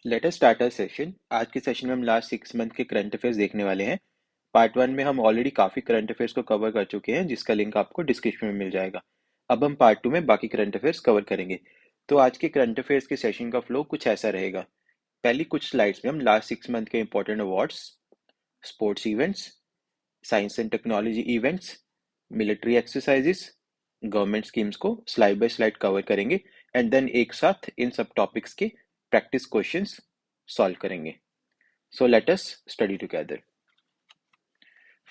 Late us start our session. आज के session में हम लास्ट 6 मंथ के करंट अफेयर्स देखने वाले हैं। पार्ट 1 में हम ऑलरेडी काफ़ी करंट अफेयर्स को कवर कर चुके हैं, जिसका लिंक आपको डिस्क्रिप्शन में मिल जाएगा। अब हम पार्ट 2 में बाकी करंट अफेयर्स कवर करेंगे। तो आज के करंट अफेयर्स के सेशन का फ्लो कुछ ऐसा रहेगा। पहली कुछ स्लाइड्स में हम लास्ट 6 मंथ के important awards, sports events, science and technology events, military exercises, government schemes को स्लाइड बाय स्लाइड कवर करेंगे एंड देन एक साथ इन सब टॉपिक्स के प्रैक्टिस क्वेश्चंस सॉल्व करेंगे। So let us study together.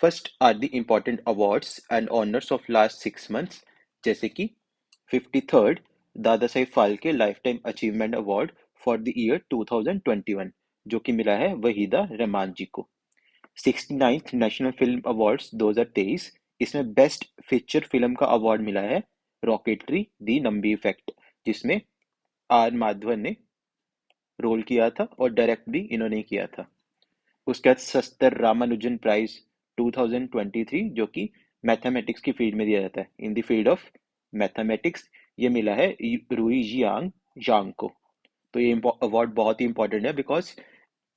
First are the important awards and honors of last 6 months, जैसे कि 53rd Dada Saheb Phalke life time achievement award for the year 2021, जो कि मिला है वहीदा रहमान जी को। 69th नेशनल फिल्म अवार्ड्स 2023, इसमें बेस्ट फीचर फिल्म का अवार्ड मिला है रॉकेटरी दी नंबी इफेक्ट, जिसमें आर माधवन ने रोल किया था और डायरेक्ट भी इन्होंने ही किया था। उसके बाद सस्तर रामानुजन प्राइज 2023, जो कि मैथमेटिक्स की फील्ड में दिया जाता है, in the field of mathematics. ये मिला है रूई जियांग जांग को। तो ये अवार्ड बहुत ही इंपॉर्टेंट है बिकॉज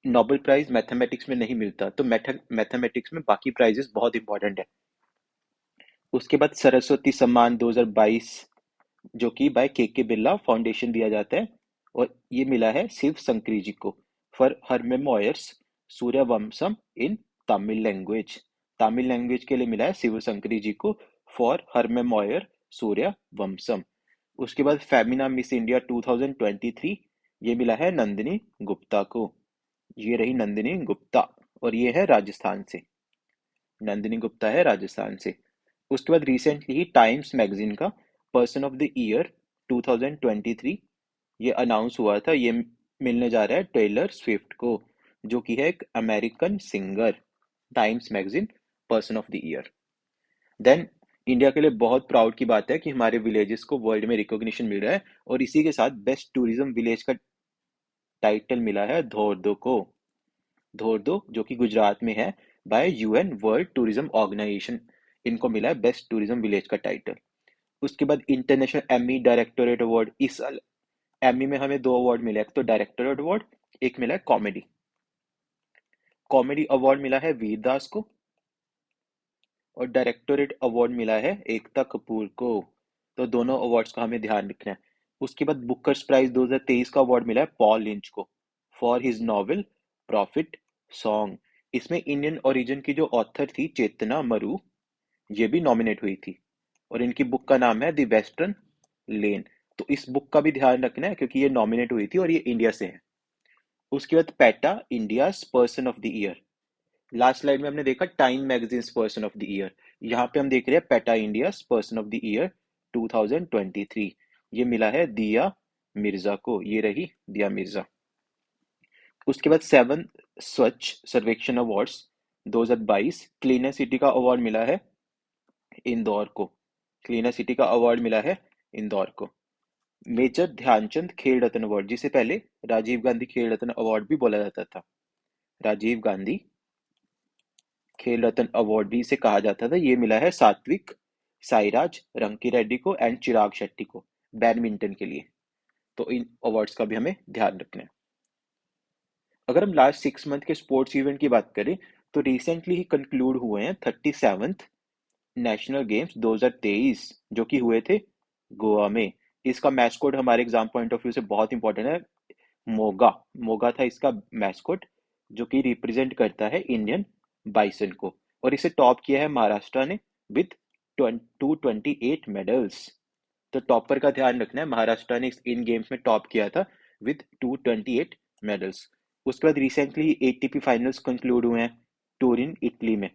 नोबेल प्राइज मैथमेटिक्स में नहीं मिलता, तो मैथमेटिक्स में बाकी प्राइजेस बहुत इंपॉर्टेंट है। उसके बाद सरस्वती सम्मान 2022, जो कि बाय के बिरला फाउंडेशन दिया जाता है, और ये मिला है शिव संकरी जी को for her memoirs Sooryavansham in Tamil language. Tamil language के लिए मिला है शिव संकरी जी को फॉर हर मेमोयर सूर्यवंशम। उसके बाद फेमिना मिस इंडिया 2023, ये मिला है नंदिनी गुप्ता को। ये रही नंदिनी गुप्ता, और ये है राजस्थान से। नंदिनी गुप्ता है राजस्थान से। उसके बाद रिसेंटली ही टाइम्स मैगजीन का पर्सन ऑफ द ईयर 2023 ये अनाउंस हुआ था। ये मिलने जा रहा है टेलर स्विफ्ट को, जो कि है एक American singer. Times magazine person of the year. Then India के लिए बहुत प्राउड की बात है कि हमारे विलेजेस को वर्ल्ड में रिकॉग्निशन मिल रहा है, और इसी के साथ बेस्ट टूरिज्म विलेज का टाइटल मिला है धोर्दो को। धोर्दो जो कि गुजरात में है, by UN World Tourism Organization, इनको मिला है बेस्ट टूरिज्म विलेज का टाइटल। उसके बाद इंटरनेशनल एमी डायरेक्टोरेट अवार्ड, इस साल एमी में हमें दो अवार्ड मिले, एक तो डायरेक्टोरेट अवार्ड, एक मिला है कॉमेडी। कॉमेडी अवार्ड मिला है वीर दास को, और डायरेक्टोरेट अवार्ड मिला है एकता कपूर को। तो दोनों अवार्ड्स का हमें ध्यान रखना है। उसके बाद बुकर्स प्राइज 2023 का अवार्ड मिला है पॉल लिंच को for his novel profit song. इसमें इंडियन ओरिजिन की जो ऑथर थी चेतना मरु, ये भी नॉमिनेट हुई थी, और इनकी बुक का नाम है द वेस्टर्न लेन। तो इस बुक का भी ध्यान रखना है क्योंकि ये नॉमिनेट हुई थी और ये इंडिया से है। उसके बाद PETA India's person of the year. Last slide में हमने देखा time magazines person of the year, यहाँ पे हम देख रहे हैं PETA India's person of the year 2023। ये मिला है दिया मिर्जा को। ये रही दिया मिर्जा। उसके बाद 7 स्वच्छ सर्वेक्षण अवार्ड्स 2022, क्लीनर सिटी का अवार्ड मिला है इंदौर को। क्लीनर सिटी का अवार्ड मिला है इंदौर को। मेजर ध्यानचंद खेल रत्न अवार्ड, जिसे पहले राजीव गांधी खेल रत्न अवार्ड भी बोला जाता था, राजीव गांधी खेल रत्न अवार्ड भी इसे कहा जाता था, ये मिला है सात्विक साईराज रंकी रेड्डी को एंड चिराग शेट्टी को बैडमिंटन के लिए। तो इन अवार्ड्स का भी हमें ध्यान रखना है। अगर हम लास्ट 6 मंथ के स्पोर्ट्स इवेंट की बात करें, तो रिसेंटली ही कंक्लूड हुए हैं 37th नेशनल गेम्स 2023, जो कि हुए थे गोवा में। इसका मैस्कोट हमारे एग्जाम पॉइंट ऑफ व्यू से बहुत इंपॉर्टेंट है। मोगा मोगा था इसका मैस्कोट, जो कि रिप्रेजेंट करता है इंडियन बाइसन को, और इसे टॉप किया है महाराष्ट्र ने विद 228 मेडल्स। तो टॉपर का ध्यान रखना है, महाराष्ट्र ने इन गेम्स में टॉप किया था विद 228 मेडल्स। उसके बाद रिसेंटली एटीपी फाइनल्स कंक्लूड हुए हैं टूरिन इटली में,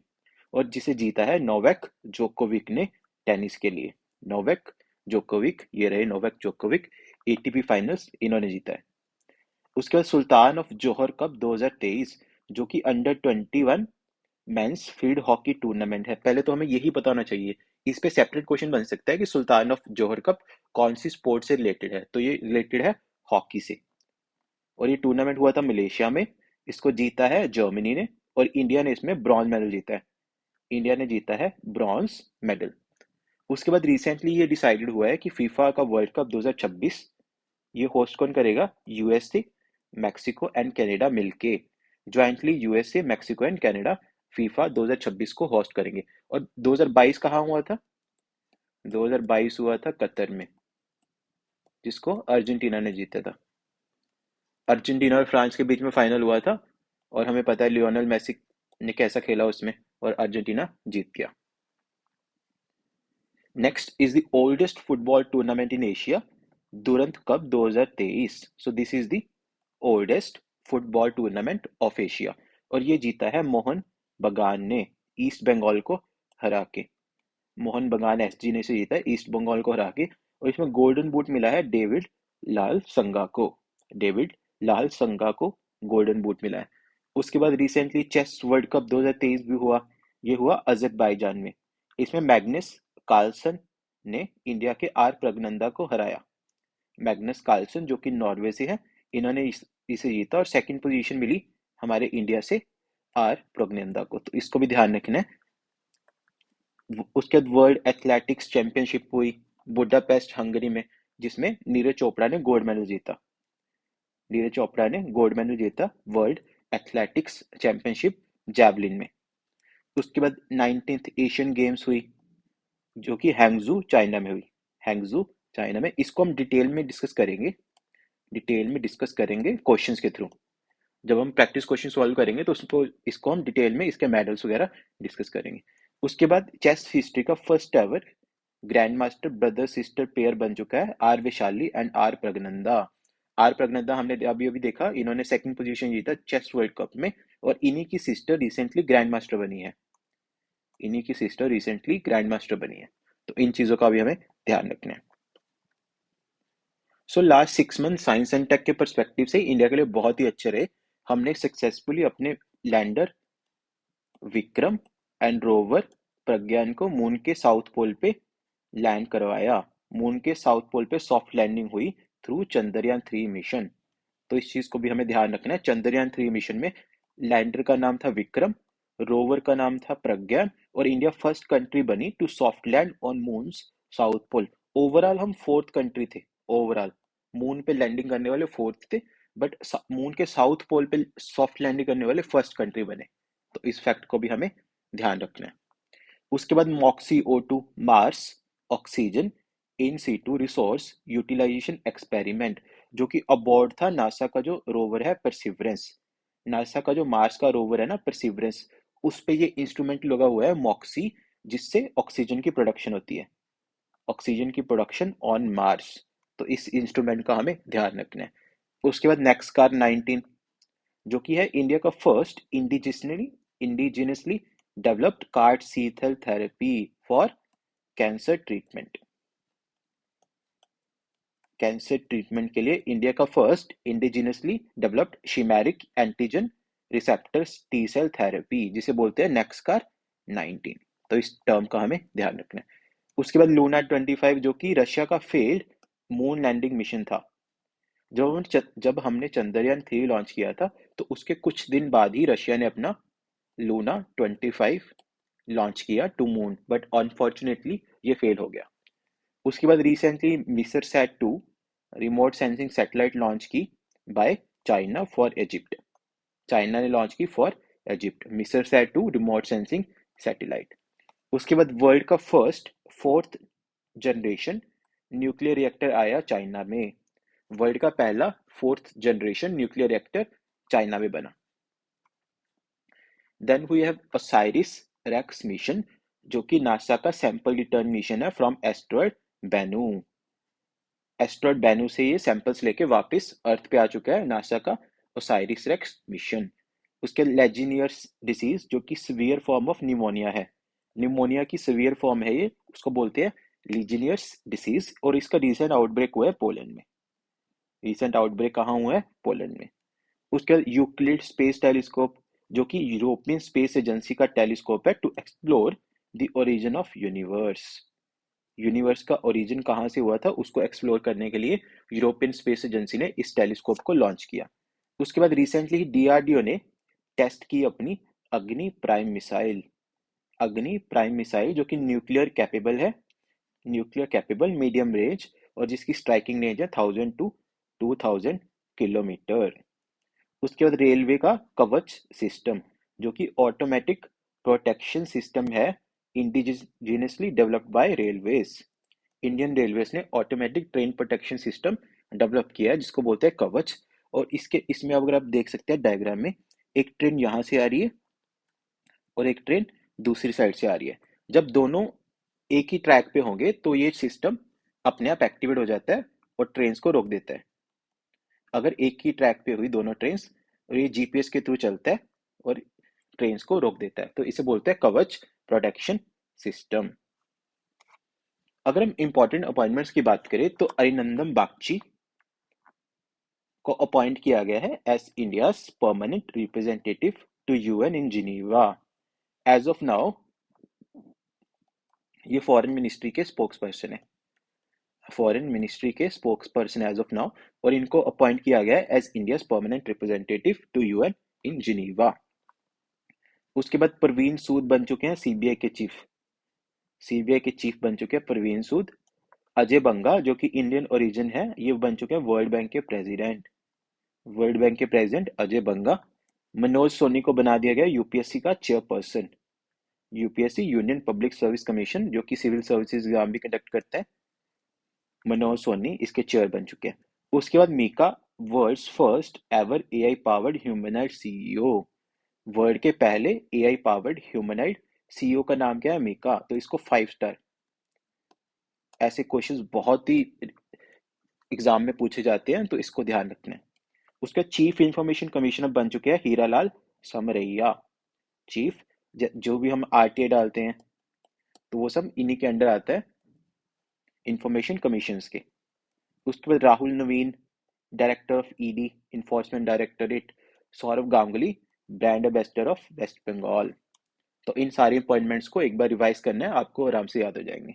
और जिसे जीता है नोवेक जोकोविक ने टेनिस के लिए। नोवेक जोकोविक, ये रहे नोवेक जोकोविक, एटीपी फाइनल्स इन्होंने जीता है। उसके बाद सुल्तान ऑफ जोहर कप 2023, जो कि under 21 men's field hockey tournament है। पहले तो हमें यही पता होना चाहिए, इस पे सेपरेट क्वेश्चन बन सकता है कि सुल्तान ऑफ जोहर कप कौन सी स्पोर्ट से रिलेटेड है, तो ये रिलेटेड है हॉकी से। और ये टूर्नामेंट हुआ था मलेशिया में। इसको जीता है जर्मनी ने, और इंडिया ने इसमें ब्रॉन्ज मेडल जीता है। इंडिया ने जीता है ब्रॉन्ज मेडल। उसके बाद रिसेंटली ये डिसाइडेड हुआ है कि फीफा का वर्ल्ड कप 2026 ये होस्ट कौन करेगा, यूएसए मैक्सिको एंड कनाडा मिलके jointly USA, Mexico and Canada FIFA 2026 को होस्ट करेंगे। और 2022 कहाँ हुआ था? 2022 हुआ था कतर में, जिसको अर्जेंटीना ने जीता था। अर्जेंटीना और फ्रांस के बीच में फाइनल हुआ था, और हमें पता है लियोनेल मेसी ने कैसा खेला उसमें, और अर्जेंटीना जीत गया। Next is the oldest football tournament in Asia, Durand cup 2023। So this is the oldest football tournament of Asia, और ये जीता है मोहन बगान ने ईस्ट बंगाल को हरा के। मोहन बगान एसजी ने इसे जीता है ईस्ट बंगाल को हरा के, और इसमें गोल्डन बूट मिला है डेविड लाल संगा को। डेविड लाल संगा को गोल्डन बूट मिला है। उसके बाद रिसेंटली चेस वर्ल्ड कप 2023 भी हुआ। ये हुआ अजरबैजान में। इसमें मैग्नस कार्लसन ने इंडिया के आर प्रगनंदा को हराया। मैग्नस कार्लसन जो कि नॉर्वे से है, इन्होंने इसे जीता, और सेकंड पोजीशन मिली हमारे इंडिया से आर प्रगनंदा को, तो इसको भी ध्यान रखना है। उसके बाद वर्ल्ड एथलेटिक्स चैंपियनशिप हुई बुडापेस्ट हंगरी में, जिसमें नीरज चोपड़ा ने गोल्ड मेडल जीता। नीरज चोपड़ा ने गोल्ड मेडल जीता वर्ल्ड एथलेटिक्स चैंपियनशिप जैवलिन में। उसके बाद 19th एशियन गेम्स हुई, जो कि हैंगजू चाइना में हुई। हैंगजू चाइना में, इसको हम डिटेल में डिस्कस करेंगे, डिटेल में डिस्कस करेंगे क्वेश्चंस के थ्रू। जब हम प्रैक्टिस क्वेश्चन सॉल्व करेंगे तो उसको इसको हम डिटेल में इसके मेडल्स वगैरह डिस्कस करेंगे। उसके बाद चेस हिस्ट्री का first ever grandmaster brother sister pair बन चुका है R Vaishali and R Praggnanandhaa. R Praggnanandhaa हमने अभी अभी देखा, इन्होंने सेकंड पोजीशन जीता चेस वर्ल्ड कप में, और इन्हीं की सिस्टर रिसेंटली ग्रैंड मास्टर बनी है। इन्हीं की सिस्टर रिसेंटली ग्रैंड मास्टर बनी है, तो इन चीजों का भी हमें ध्यान रखना है। So last 6 month science and tech के परस्पेक्टिव से इंडिया के लिए बहुत ही अच्छे रहे। हमने सक्सेसफुली अपने lander Vikram and rover Pragyan को मून के साउथ पोल पे लैंड करवाया। मून के साउथ पोल पे सॉफ्ट लैंडिंग हुई थ्रू चंद्रयान 3 मिशन। तो इस चीज को भी हमें ध्यान रखना है। चंद्रयान 3 मिशन में लैंडर का नाम था विक्रम, रोवर का नाम था प्रज्ञान, और इंडिया फर्स्ट कंट्री बनी to soft land on moon south pole. Overall हम फोर्थ कंट्री थे। ओवरऑल मून पे लैंडिंग करने वाले फोर्थ थे, बट मून के साउथ पोल पे सॉफ्ट लैंडिंग करने वाले फर्स्ट कंट्री बने। तो इस फैक्ट को भी हमें ध्यान रखना है। उसके बाद MOXIE O2 Mars oxygen in situ resource utilization experiment, जो कि अबॉर्ड था नासा का जो रोवर है परसिवरेंस। नासा का जो मार्स का रोवर है ना परसिवरेंस, उस पे ये इंस्ट्रूमेंट लगा हुआ है मॉक्सी, जिससे ऑक्सीजन की प्रोडक्शन होती है। ऑक्सीजन की प्रोडक्शन ऑन मार्स, तो इस इंस्ट्रूमेंट का हमें ध्यान रखना है। उसके बाद नेक्स्ट कार 19, जो कि है इंडिया का first indigenously developed CAR T cell therapy for cancer treatment. Cancer treatment के लिए इंडिया का first indigenously developed chimeric antigen receptor T cell therapy, जिसे बोलते हैं नेक्सकार 19। तो इस टर्म का हमें ध्यान रखना है। उसके बाद लूना 25, जो कि रशिया का फेल्ड मून लैंडिंग मिशन था। जब हमने चंद्रयान 3 लॉन्च किया था, तो उसके कुछ दिन बाद ही रशिया ने अपना लूना 25 लॉन्च किया टू मून, बट अनफॉर्चुनेटली ये फेल हो गया। उसके बाद recently Misr sat 2 remote sensing satellite launch की by China for Egypt. China ने लॉन्च की for Egypt Misr sat 2 remote sensing satellite. उसके बाद वर्ल्ड का first fourth generation nuclear reactor आया चाइना में। वर्ल्ड का पहला fourth generation nuclear reactor China में बना। Then we have Osiris racks mission, जो कि नासा का सैंपल रिटर्न मिशन है from asteroid Bennu. Asteroid Bennu से ये सैंपल्स लेके वापस अर्थ पे आ चुका है नासा का ओसाइरिस रेक्स मिशन। उसके लेजिनियर्स डिसीज, जो कि सीवियर फॉर्म ऑफ निमोनिया है। निमोनिया की सीवियर फॉर्म है ये, उसको बोलते हैं लीजिनियर्स डिसीज, और इसका रिसेंट आउटब्रेक हुआ है पोलैंड में। रिसेंट आउटब्रेक कहाँ हुआ है? पोलैंड में। उसके बाद यूक्लिड स्पेस टेलीस्कोप, जो कि यूरोपियन स्पेस एजेंसी का टेलीस्कोप है to explore the origin of universe. Universe का ओरिजिन कहाँ से हुआ था उसको एक्सप्लोर करने के लिए यूरोपियन स्पेस एजेंसी ने इस टेलीस्कोप को लॉन्च किया। उसके बाद रिसेंटली डीआरडीओ ने टेस्ट की अपनी अग्नि प्राइम मिसाइल। अग्नि प्राइम मिसाइल जो कि न्यूक्लियर कैपेबल है, न्यूक्लियर कैपेबल मीडियम रेंज, और जिसकी स्ट्राइकिंग रेंज है 1000 to 2000 किलोमीटर। उसके बाद रेलवे का कवच सिस्टम, जो कि ऑटोमेटिक प्रोटेक्शन सिस्टम है, indigenously developed by railways. Indian railways ने automatic train protection system develop किया है जिसको बोलते हैं कवच। और इसमें अगर आप देख सकते हैं डायग्राम में, एक ट्रेन यहाँ से आ रही है और एक ट्रेन दूसरी साइड से आ रही है। जब दोनों एक ही ट्रैक पे होंगे तो ये सिस्टम अपने आप एक्टिवेट हो जाता है और ट्रेन्स को रोक देता है। अगर एक ही ट्रैक पे हुई दोनों ट्रेन्स, और ये जीपीएस के थ्रू चलता है और ट्रेन्स को रोक देता है, तो इसे बोलते हैं कवच प्रोटेक्शन सिस्टम। अगर हम इंपॉर्टेंट अपॉइंटमेंट्स की बात करें तो अरिनंदन बागची को अपॉइंट किया गया है as India permanent representative to UN in Geneva. As of now ये फॉरेन मिनिस्ट्री के स्पोक्स पर्सन है, फॉरेन मिनिस्ट्री के spokesperson as of now. और इनको अपॉइंट किया गया है as India permanent representative to UN in Geneva. उसके बाद परवीन सूद बन चुके हैं सीबीआई के चीफ। सीबीआई के चीफ बन चुके हैं परवीन सूद। अजय बंगा जो कि इंडियन ओरिजिन है, ये बन चुके हैं वर्ल्ड बैंक के प्रेसिडेंट। वर्ल्ड बैंक के प्रेसिडेंट अजय बंगा। मनोज सोनी को बना दिया गया यूपीएससी का chairperson. UPSC union public service commission, जो कि सिविल सर्विसेज एग्जाम भी कंडक्ट करता है, मनोज सोनी इसके चेयर बन चुके हैं। उसके बाद Mika, world's first ever AI powered humanoid CEO. World के पहले एआई पावर्ड ह्यूमनॉइड सीईओ का नाम क्या है? मीका। तो इसको 5 स्टार। ऐसे क्वेश्चंस बहुत ही एग्जाम में पूछे जाते हैं, तो इसको ध्यान रखना है। उसका चीफ इंफॉर्मेशन कमिश्नर बन चुके हैं हीरालाल समरैया। चीफ, जो भी हम आरटीआई डालते हैं तो वो सब इन्हीं के अंडर आता है, इंफॉर्मेशन कमीशन के। उसके बाद Rahul Naveen, director of ED enforcement directorate. Sourav Ganguly, brand ambassador of West Bengal. तो इन सारी अपॉइंटमेंट्स को एक बार रिवाइज करना है, आपको आराम से याद हो जाएंगे।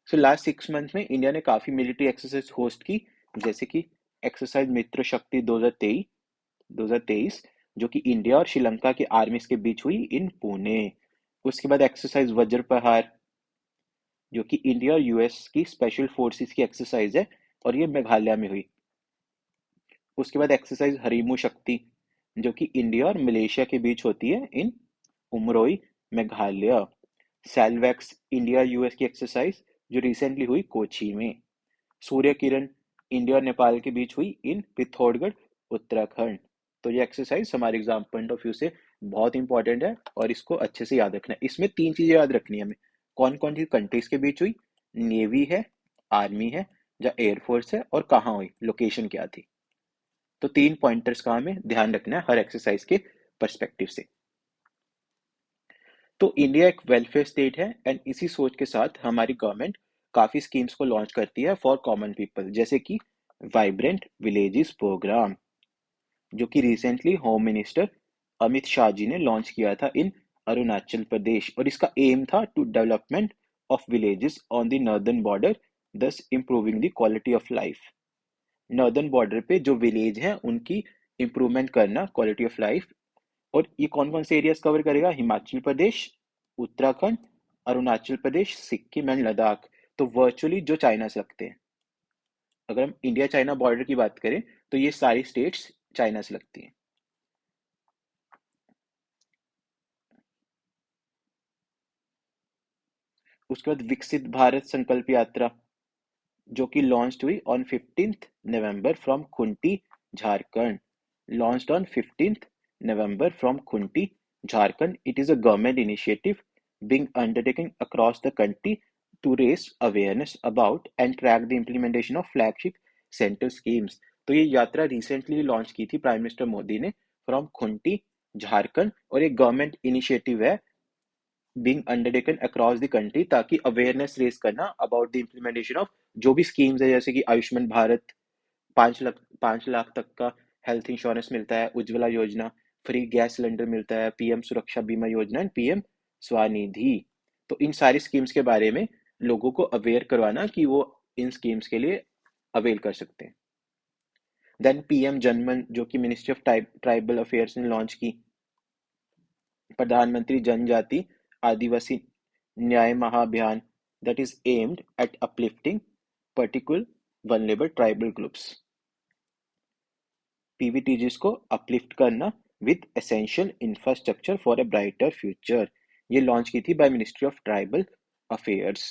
सो लास्ट 6 मंथ में इंडिया ने काफी मिलिट्री एक्सरसाइज होस्ट की, जैसे कि एक्सरसाइज मित्र शक्ति 2023 जो कि इंडिया और श्रीलंका के आर्मीज के बीच हुई इन पुणे। उसके बाद एक्सरसाइज वज्र प्रहार, जो कि इंडिया और यूएस की स्पेशल फोर्सेस की एक्सरसाइज है और ये मेघालय में हुई। उसके बाद एक्सरसाइज हरीमू शक्ति, जो कि इंडिया और मलेशिया के बीच होती है इन उमरोई, मेघालय। सेलवैक्स, इंडिया यूएस की एक्सरसाइज जो रिसेंटली हुई कोची में। सूर्य किरण, इंडिया और नेपाल के बीच हुई इन पिथौरागढ़, उत्तराखंड। तो ये एक्सरसाइज हमारे एग्जाम पॉइंट ऑफ व्यू से बहुत इंपॉर्टेंट है और इसको अच्छे से याद रखना है। इसमें 3 चीजें याद रखनी है हमें। कौन कौन सी कंट्रीज के बीच हुई, नेवी है, आर्मी है या एयरफोर्स है, और कहाँ हुई, लोकेशन क्या थी। तो 3 पॉइंटर्स का हमें ध्यान रखना है हर एक्सरसाइज के पर्सपेक्टिव से। तो इंडिया एक वेलफेयर स्टेट है एंड इसी सोच के साथ हमारी गवर्नमेंट काफी स्कीम्स को लॉन्च करती है फॉर कॉमन पीपल, जैसे कि वाइब्रेंट विलेजेस प्रोग्राम, जो कि recently home minister Amit Shah ji ने लॉन्च किया था इन अरुणाचल प्रदेश। और इसका एम था to development of villages on the northern border, thus improving the quality of life. Northern border पे जो विलेज हैं उनकी इम्प्रूवमेंट करना, क्वालिटी ऑफ लाइफ। और ये कौन कौन से एरियाज कवर करेगा? हिमाचल प्रदेश, उत्तराखंड, अरुणाचल प्रदेश, सिक्किम एंड लद्दाख। तो वर्चुअली जो चाइना से लगते हैं। अगर हम इंडिया चाइना बॉर्डर की बात करें तो ये सारी स्टेट्स चाइना से लगती हैं। उसके बाद विकसित भारत संकल्प यात्रा, जो कि लॉन्च हुई on 15 November from Khunti, Jharkhand. Launched on 15 November from Khunti, Jharkhand. It is a government initiative being undertaken across the country to raise awareness about and track the implementation of flagship center schemes। तो ये यात्रा रिसेंटली लॉन्च की थी prime minister Modi ने, from Khunti, Jharkhand. और एक government initiative है being undertaken across the country, ताकि अवेयरनेस रेज करना अबाउट द इम्प्लीमेंटेशन ऑफ जो भी स्कीम्स है, जैसे कि आयुष्मान भारत, 5 लाख तक का हेल्थ इंश्योरेंस मिलता है, उज्ज्वला योजना, फ्री गैस सिलेंडर मिलता है, पीएम सुरक्षा बीमा योजना एंड पीएम स्वनिधि। तो इन सारी स्कीम्स के बारे में लोगों को अवेयर करवाना कि वो इन स्कीम्स के लिए अवेल कर सकते हैं। देन पीएम जनमन, जो कि मिनिस्ट्री ऑफ ट्राइबल अफेयर्स ने लॉन्च की। प्रधानमंत्री जनजाति आदिवासी न्याय महाअभियान, that is aimed at uplifting particular vulnerable tribal groups। PVTGs को अपलिफ्ट करना with essential infrastructure for a brighter future. ये लॉन्च की थी by ministry of tribal affairs.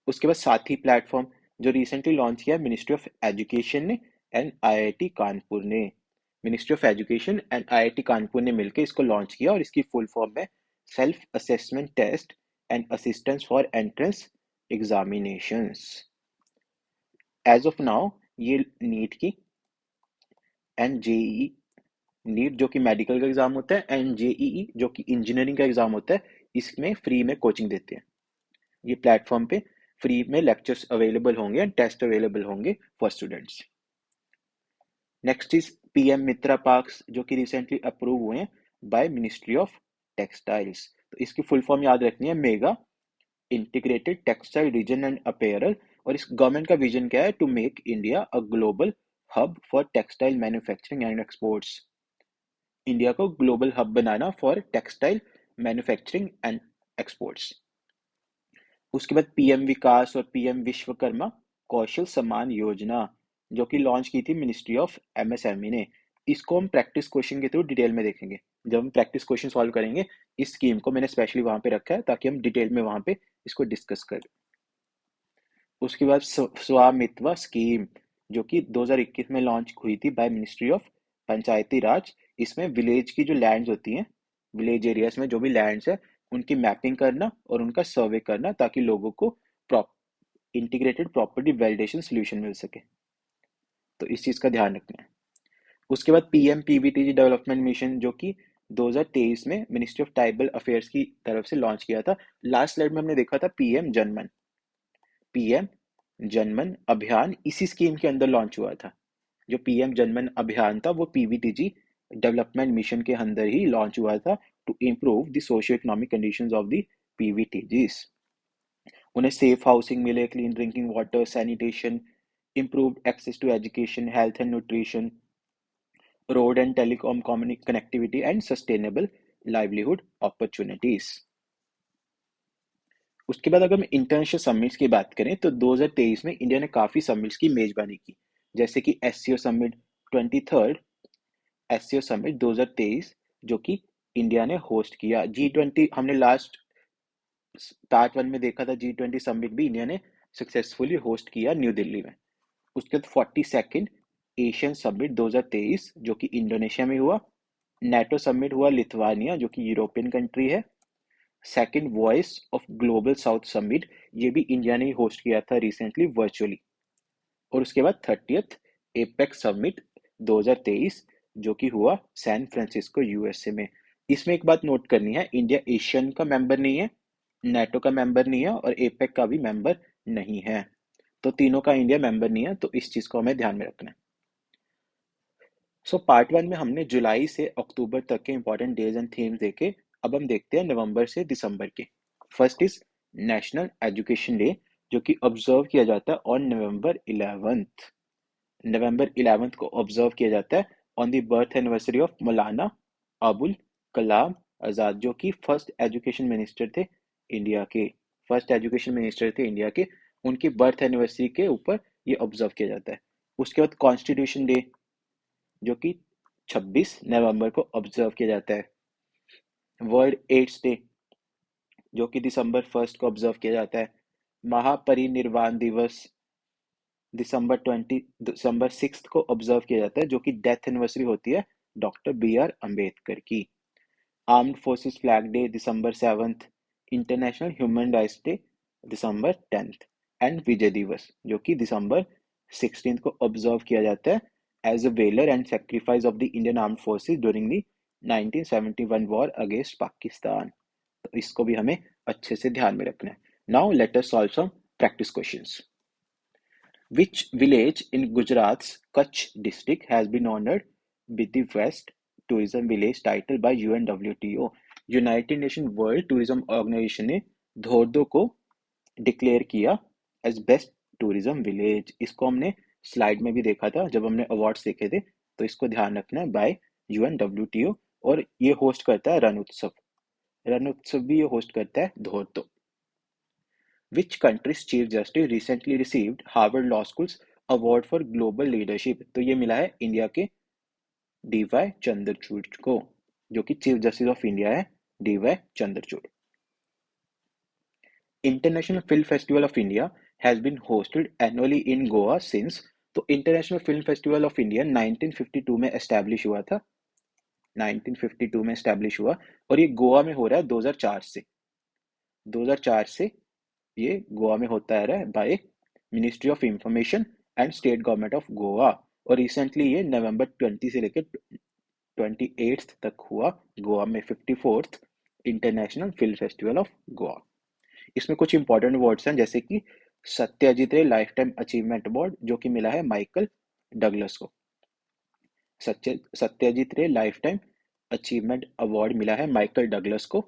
उसके बाद साथी प्लेटफॉर्म जो रिसेंटली लॉन्च किया मिनिस्ट्री ऑफ एजुकेशन ने एंड आईआईटी कानपुर ने। Ministry of education and IIT Kanpur ने मिलकर इसको लॉन्च किया और इसकी फुल फॉर्म है self assessment test and assistance for entrance examinations. As of now ये नीट की एंड जेईई, नीट जो कि मेडिकल का एग्जाम होता है एंड जेईई जो कि इंजीनियरिंग का एग्जाम होता है, इसमें फ्री में कोचिंग देते हैं। ये प्लेटफॉर्म पे फ्री में लेक्चर्स अवेलेबल होंगे एंड टेस्ट अवेलेबल होंगे for students. Next is PM Mitra parks जो कि रिसेंटली अप्रूव हुए हैं बाय मिनिस्ट्री ऑफ टेक्सटाइल्स। तो इसकी फुल फॉर्म याद रखनी है, mega integrated textile region and apparel. और इस गवर्नमेंट का विजन क्या है, to make India a global hub for textile manufacturing and exports. India को ग्लोबल हब बनाना for textile manufacturing and exports. उसके बाद पीएम विकास और पीएम विश्वकर्मा कौशल सम्मान योजना जो कि लॉन्च की थी मिनिस्ट्री ऑफ एमएसएमई ने। इसको हम प्रैक्टिस क्वेश्चन के थ्रू डिटेल में देखेंगे। जब हम प्रैक्टिस क्वेश्चन सॉल्व करेंगे, इस स्कीम को मैंने स्पेशली वहां पे रखा है ताकि हम डिटेल में वहां पे इसको डिस्कस करें। उसके बाद स्वामित्व स्कीम जो कि 2021 में लॉन्च हुई थी बाय मिनिस्ट्री ऑफ पंचायती राज। इसमें विलेज की जो लैंड्स होती हैं, विलेज एरियाज में जो भी लैंड्स है, उनकी मैपिंग करना और उनका सर्वे करना ताकि लोगों को इंटीग्रेटेड प्रॉपर्टी वैलिडेशन सोल्यूशन मिल सके। तो इस चीज़ का ध्यान रखना है। उसके बाद पीएम पीवीटीजी डेवलपमेंट मिशन जो कि 2023 में मिनिस्ट्री ऑफ ट्राइबल अफेयर्स की तरफ से लॉन्च किया था। लास्ट स्लाइड में हमने देखा था पीएम जनमन। पीएम जनमन अभियान इसी स्कीम के अंदर लॉन्च हुआ था। जो पीएम जनमन अभियान था वो पीवीटीजी डेवलपमेंट मिशन के अंदर ही लॉन्च हुआ था to improve the socio economic conditions of the PVTGs. उन्हें सेफ हाउसिंग मिले, clean drinking water, sanitation, improved access to education, health and nutrition, road and telecom connectivity, and sustainable livelihood opportunities. उसके बाद अगर हम international summits की बात करें तो 2023 में इंडिया ने काफ़ी समिट्स की मेजबानी की, जैसे कि SCO summit 23rd SCO summit 2023 जो कि इंडिया ने होस्ट किया। G20 हमने लास्ट पार्ट 1 में देखा था, G20 समिट भी इंडिया ने सक्सेसफुली होस्ट किया न्यू दिल्ली में। उसके बाद 42nd एशियन समिट 2023 जो कि इंडोनेशिया में हुआ। नेटो समिट हुआ लिथुआनिया जो कि यूरोपियन कंट्री है। Second voice of global south summit, ये भी इंडिया ने होस्ट किया था रिसेंटली वर्चुअली। और उसके बाद 30th एपेक समिट 2023 जो कि हुआ सैन फ्रांसिस्को यूएसए में। इसमें एक बात नोट करनी है, इंडिया एशियन का मेंबर नहीं है, नेटो का मेंबर नहीं है और एपेक का भी मेंबर नहीं है। तो तीनों का इंडिया मेंबर नहीं है, तो इस चीज को हमें ध्यान में रखना है। सो पार्ट 1 में हमने जुलाई से अक्टूबर तक के इंपॉर्टेंट डेज एंड थीम्स देखे। अब हम देखते हैं नवंबर से दिसंबर के। First is national education day जो कि ऑब्जर्व किया जाता है on November 11th। November 11th को ऑब्जर्व किया जाता है on the birth anniversary of मौलाना अबुल कलाम आजाद जो कि फर्स्ट एजुकेशन मिनिस्टर थे इंडिया के। फर्स्ट एजुकेशन मिनिस्टर थे इंडिया के, उनकी बर्थ एनिवर्सरी के ऊपर ये ऑब्जर्व किया जाता है। उसके बाद कॉन्स्टिट्यूशन डे जो कि 26 नवंबर को ऑब्जर्व किया जाता है। वर्ल्ड एड्स डे जो कि दिसंबर 1 को ऑब्जर्व किया जाता है। महापरिनिर्वाण दिवस दिसंबर 6 को ऑब्जर्व किया जाता है जो कि डेथ एनिवर्सरी होती है डॉक्टर बी आर अम्बेडकर की। Armed forces flag day December 7th, international human rights day December 10th and Vijay Diwas जो कि दिसंबर 16th को ऑब्जर्व किया जाता है as a valour and sacrifice of the Indian armed forces during the 1971 war against Pakistan. तो इसको भी हमें अच्छे से ध्यान में रखना है। Now let us solve some practice questions. Which village in Gujarat's Kutch district has been honored with the Best Tourism Village title by UNWTO? United Nation World Tourism Organization ने धोर्दो को डिक्लेयर किया एज बेस्ट टूरिज्म विलेज। इसको हमने slide में भी देखा था जब हमने अवार्ड्स देखे थे। तो इसको ध्यान रखना है, बाय UNWTO। और ये होस्ट करता है रण उत्सव। रण उत्सव भी ये होस्ट करता है धोर्दो। Which country's chief justice recently received Harvard Law School's award for global leadership? तो ये मिला है इंडिया के डीवाई चंद्रचूड़ को, जो कि चीफ जस्टिस ऑफ इंडिया है, DY Chandrachud. International film festival of India has been hosted annually in Goa since. तो international film festival of India 1952 में एस्टैब्लिश हुआ था, 1952 में एस्टैब्लिश हुआ, और ये गोवा में हो रहा है 2004 से। 2004 से ये गोवा में होता आ रहा है bye ministry of information and state government of Goa. और रिसेंटली ये नवंबर 20 से लेकर 28 तक हुआ गोवा में 54th international film festival of Goa. इसमें कुछ इंपॉर्टेंट अवार्ड्स हैं, जैसे कि सत्यजीत रे लाइफ टाइम अचीवमेंट अवार्ड, जो कि मिला है माइकल डगलस को। सत्यजीत रे लाइफ टाइम अचीवमेंट अवार्ड मिला है माइकल डगलस को।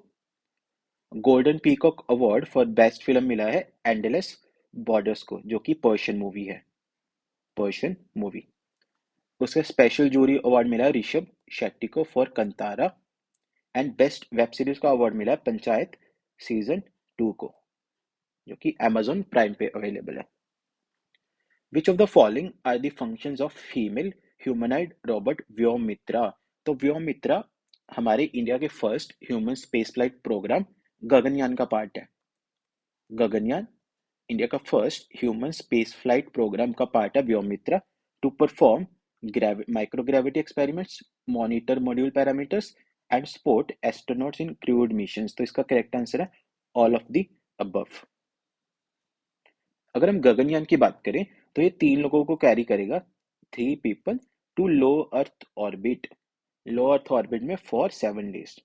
Golden peacock award for best film मिला है एंडलेस बॉर्डर्स को, जो कि पर्शियन मूवी है, पर्शियन मूवी। उसका स्पेशल जूरी अवार्ड मिला है ऋषभ शेट्टी को for Kantara. And best web series का अवार्ड मिला है पंचायत सीजन 2 को, जो कि Amazon प्राइम पे अवेलेबल है। Which of the following are the functions of female humanoid robot Vyommitra. तो व्योमित्रा हमारे इंडिया के first human space flight programme Gaganyaan का पार्ट है। गगनयान इंडिया का first human space flight programme का पार्ट है Vyommitra, to perform microgravity experiments, monitor module parameters and support astronauts in crewed missions. तो इसका करेक्ट आंसर है ऑल ऑफ द अबव। अगर हम गगनयान की बात करें तो ये 3 लोगों को कैरी करेगा, 3 people, to low earth orbit, low earth orbit में फॉर 7 days।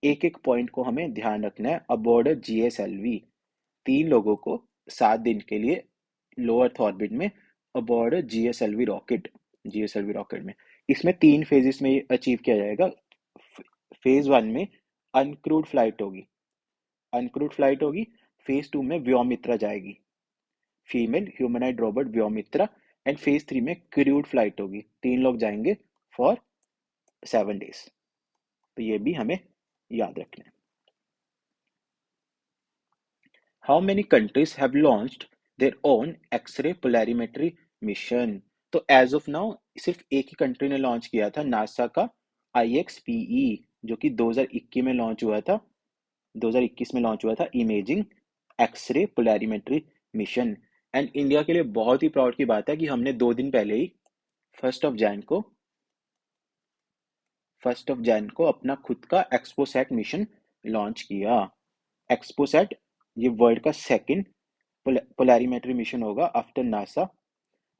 एक एक पॉइंट को हमें ध्यान रखना है। अबॉर्ड GSLV, 3 लोगों को 7 दिन के लिए लो अर्थ ऑर्बिट में अबॉर्ड जीएसएलवी रॉकेट में। इसमें 3 फेजेस में अचीव किया जाएगा। फेज 1 में अनक्रूड फ्लाइट होगी। फेज 2 में व्योमित्रा जाएगी, female humanoid robot Vyommitra. And phase 3 में क्रूड फ्लाइट होगी, 3 लोग जाएंगे फॉर 7 days। तो ये भी हमें याद रखना है। How many countries have launched their own X-ray polarimetry mission? तो एज ऑफ नाउ सिर्फ एक ही कंट्री ने लॉन्च किया था, नासा का IXPE, जो कि 2021 में लॉन्च हुआ था imaging X ray polarimetry mission. And India के लिए बहुत ही प्राउड की बात है कि हमने 2 दिन पहले ही 1 ऑफ जैन को अपना खुद का एक्सपोसैट मिशन लॉन्च किया। एक्सपोसैट ये वर्ल्ड का सेकंड पोलैरिमेट्री मिशन होगा आफ्टर नासा,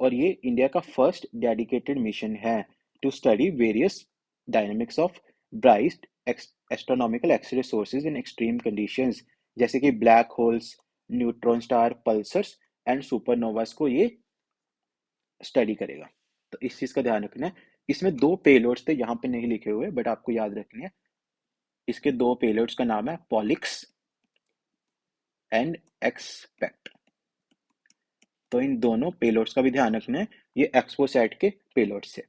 और ये इंडिया का फर्स्ट डेडिकेटेड मिशन है to study various dynamics of bright astronomical X ray sources in extreme conditions, जैसे कि black holes, neutron star pulsars and supernovas को ये स्टडी करेगा। तो इस चीज का ध्यान रखना है। इसमें 2 पेलोड्स थे, यहाँ पे नहीं लिखे हुए बट आपको याद रखनी है। इसके 2 पेलोड्स का नाम है पॉलिक्स एंड एक्सपेक्ट। तो इन दोनों पेलोड्स का भी ध्यान रखना है, ये एक्सपोसैट के पेलोड्स है।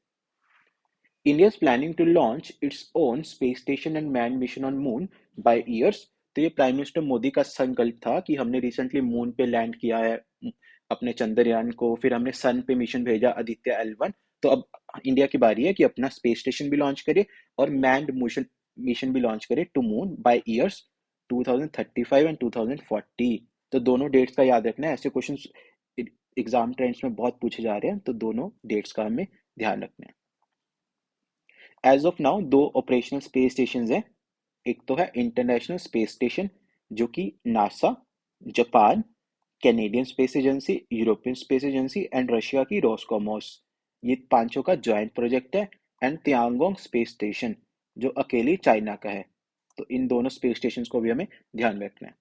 India is planning to launch its own space station and man mission on moon by years. तो ये प्राइम मिनिस्टर मोदी का संकल्प था कि हमने रिसेंटली मून पे लैंड किया है अपने चंद्रयान को, फिर हमने सन पे मिशन भेजा आदित्य L1। तो अब इंडिया की बारी है कि अपना स्पेस स्टेशन भी लॉन्च करे और मैन्ड मिशन भी लॉन्च करे to moon by years 2035 and 2040। तो दोनों डेट्स का याद रखना है, ऐसे क्वेश्चन एग्जाम ट्रेंड्स में बहुत पूछे जा रहे हैं, तो दोनों डेट्स का हमें ध्यान रखना है। As of now 2 operational space station हैं। एक तो है इंटरनेशनल स्पेस स्टेशन, जो कि NASA, Japan, Canadian Space Agency, European Space Agency and Russia की रोस्कोमोस, ये पांचों का ज्वाइंट प्रोजेक्ट है। एंड तियांगोंग स्पेस स्टेशन, जो अकेली चाइना का है। तो इन दोनों स्पेस स्टेशन को भी हमें ध्यान रखना है।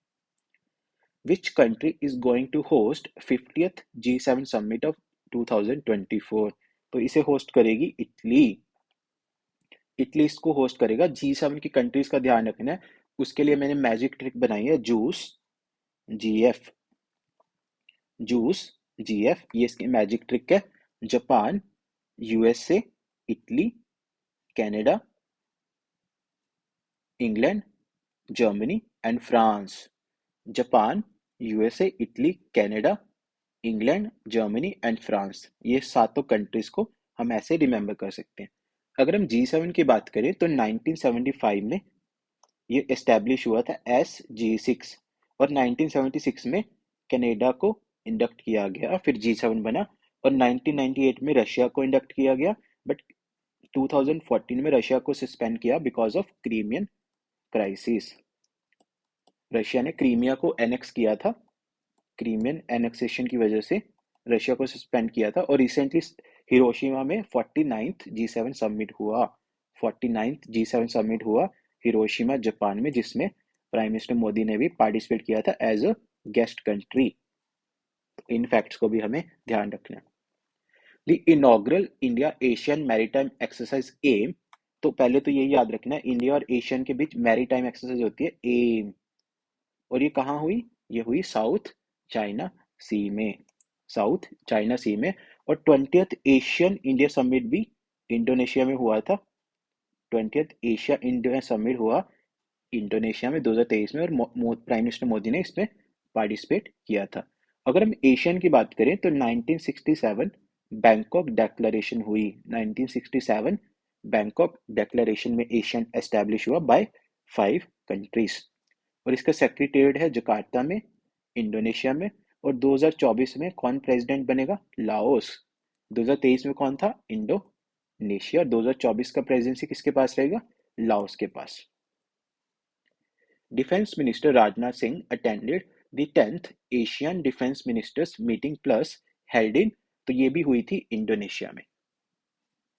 Which country is going to host 50th G7 Summit of 2024? तो इसे होस्ट करेगी इटली। इटली इसको होस्ट करेगा। G7 की कंट्रीज का ध्यान रखना है, उसके लिए मैंने मैजिक ट्रिक बनाई है, GF, ये इसकी मैजिक ट्रिक है। Japan, USA, Italy, Canada, England, Germany and France. Japan, USA, Italy, Canada, England, Germany and France, ये 7 कंट्रीज को हम ऐसे रिमेंबर कर सकते हैं। अगर हम G7 की बात करें तो 1975 में ये एस्टेब्लिश हुआ था एस G6 और 1976 में कनाडा को इंडक्ट किया गया, फिर G7 बना और 1998 में रशिया को इंडक्ट किया गया, बट 2014 में रशिया को सस्पेंड किया because of Crimean crisis. Russia ने क्रीमिया को एनेक्स किया था, क्रीमियन एनेक्सेशन की वजह से रशिया को सस्पेंड किया था। और रिसेंटली हिरोशिमा में 49th G7 समिट हुआ, 49th G7 समिट हुआ हिरोशिमा जापान में, जिसमें प्राइम मिनिस्टर मोदी ने भी पार्टिसिपेट किया था एज अ गेस्ट कंट्री। इन फैक्ट्स को भी हमें ध्यान रखना है। The inaugural India ASEAN maritime exercise aim, तो पहले तो यही याद रखना है, इंडिया और एशियन के बीच मैरीटाइम एक्सरसाइज होती है एम, और ये कहाँ हुई? ये हुई साउथ चाइना सी में, साउथ चाइना सी में। और 20th एशियन इंडिया समिट भी इंडोनेशिया में हुआ था, 20th एशिया इंडिया समिट हुआ इंडोनेशिया में 2023 में, और प्राइम मिनिस्टर मोदी ने इसमें पार्टिसिपेट किया था। अगर हम एशियन की बात करें तो 1967 बैंकॉक डेक्लरेशन हुई, 1967 बैंकॉक डेक्लरेशन में एशियन एस्टेब्लिश हुआ बाय 5 कंट्रीज, और इसका सेक्रेटेरिएट है जकार्ता में, इंडोनेशिया में। और 2024 में कौन प्रेसिडेंट बनेगा? लाओस। 2023 में कौन था? इंडोनेशिया। 2024 का प्रेसिडेंसी किसके पास रहेगा? लाओस के पास। Defence minister Rajnath Singh attended the 10th Asian defence ministers meeting plus held in, तो ये भी हुई थी इंडोनेशिया में,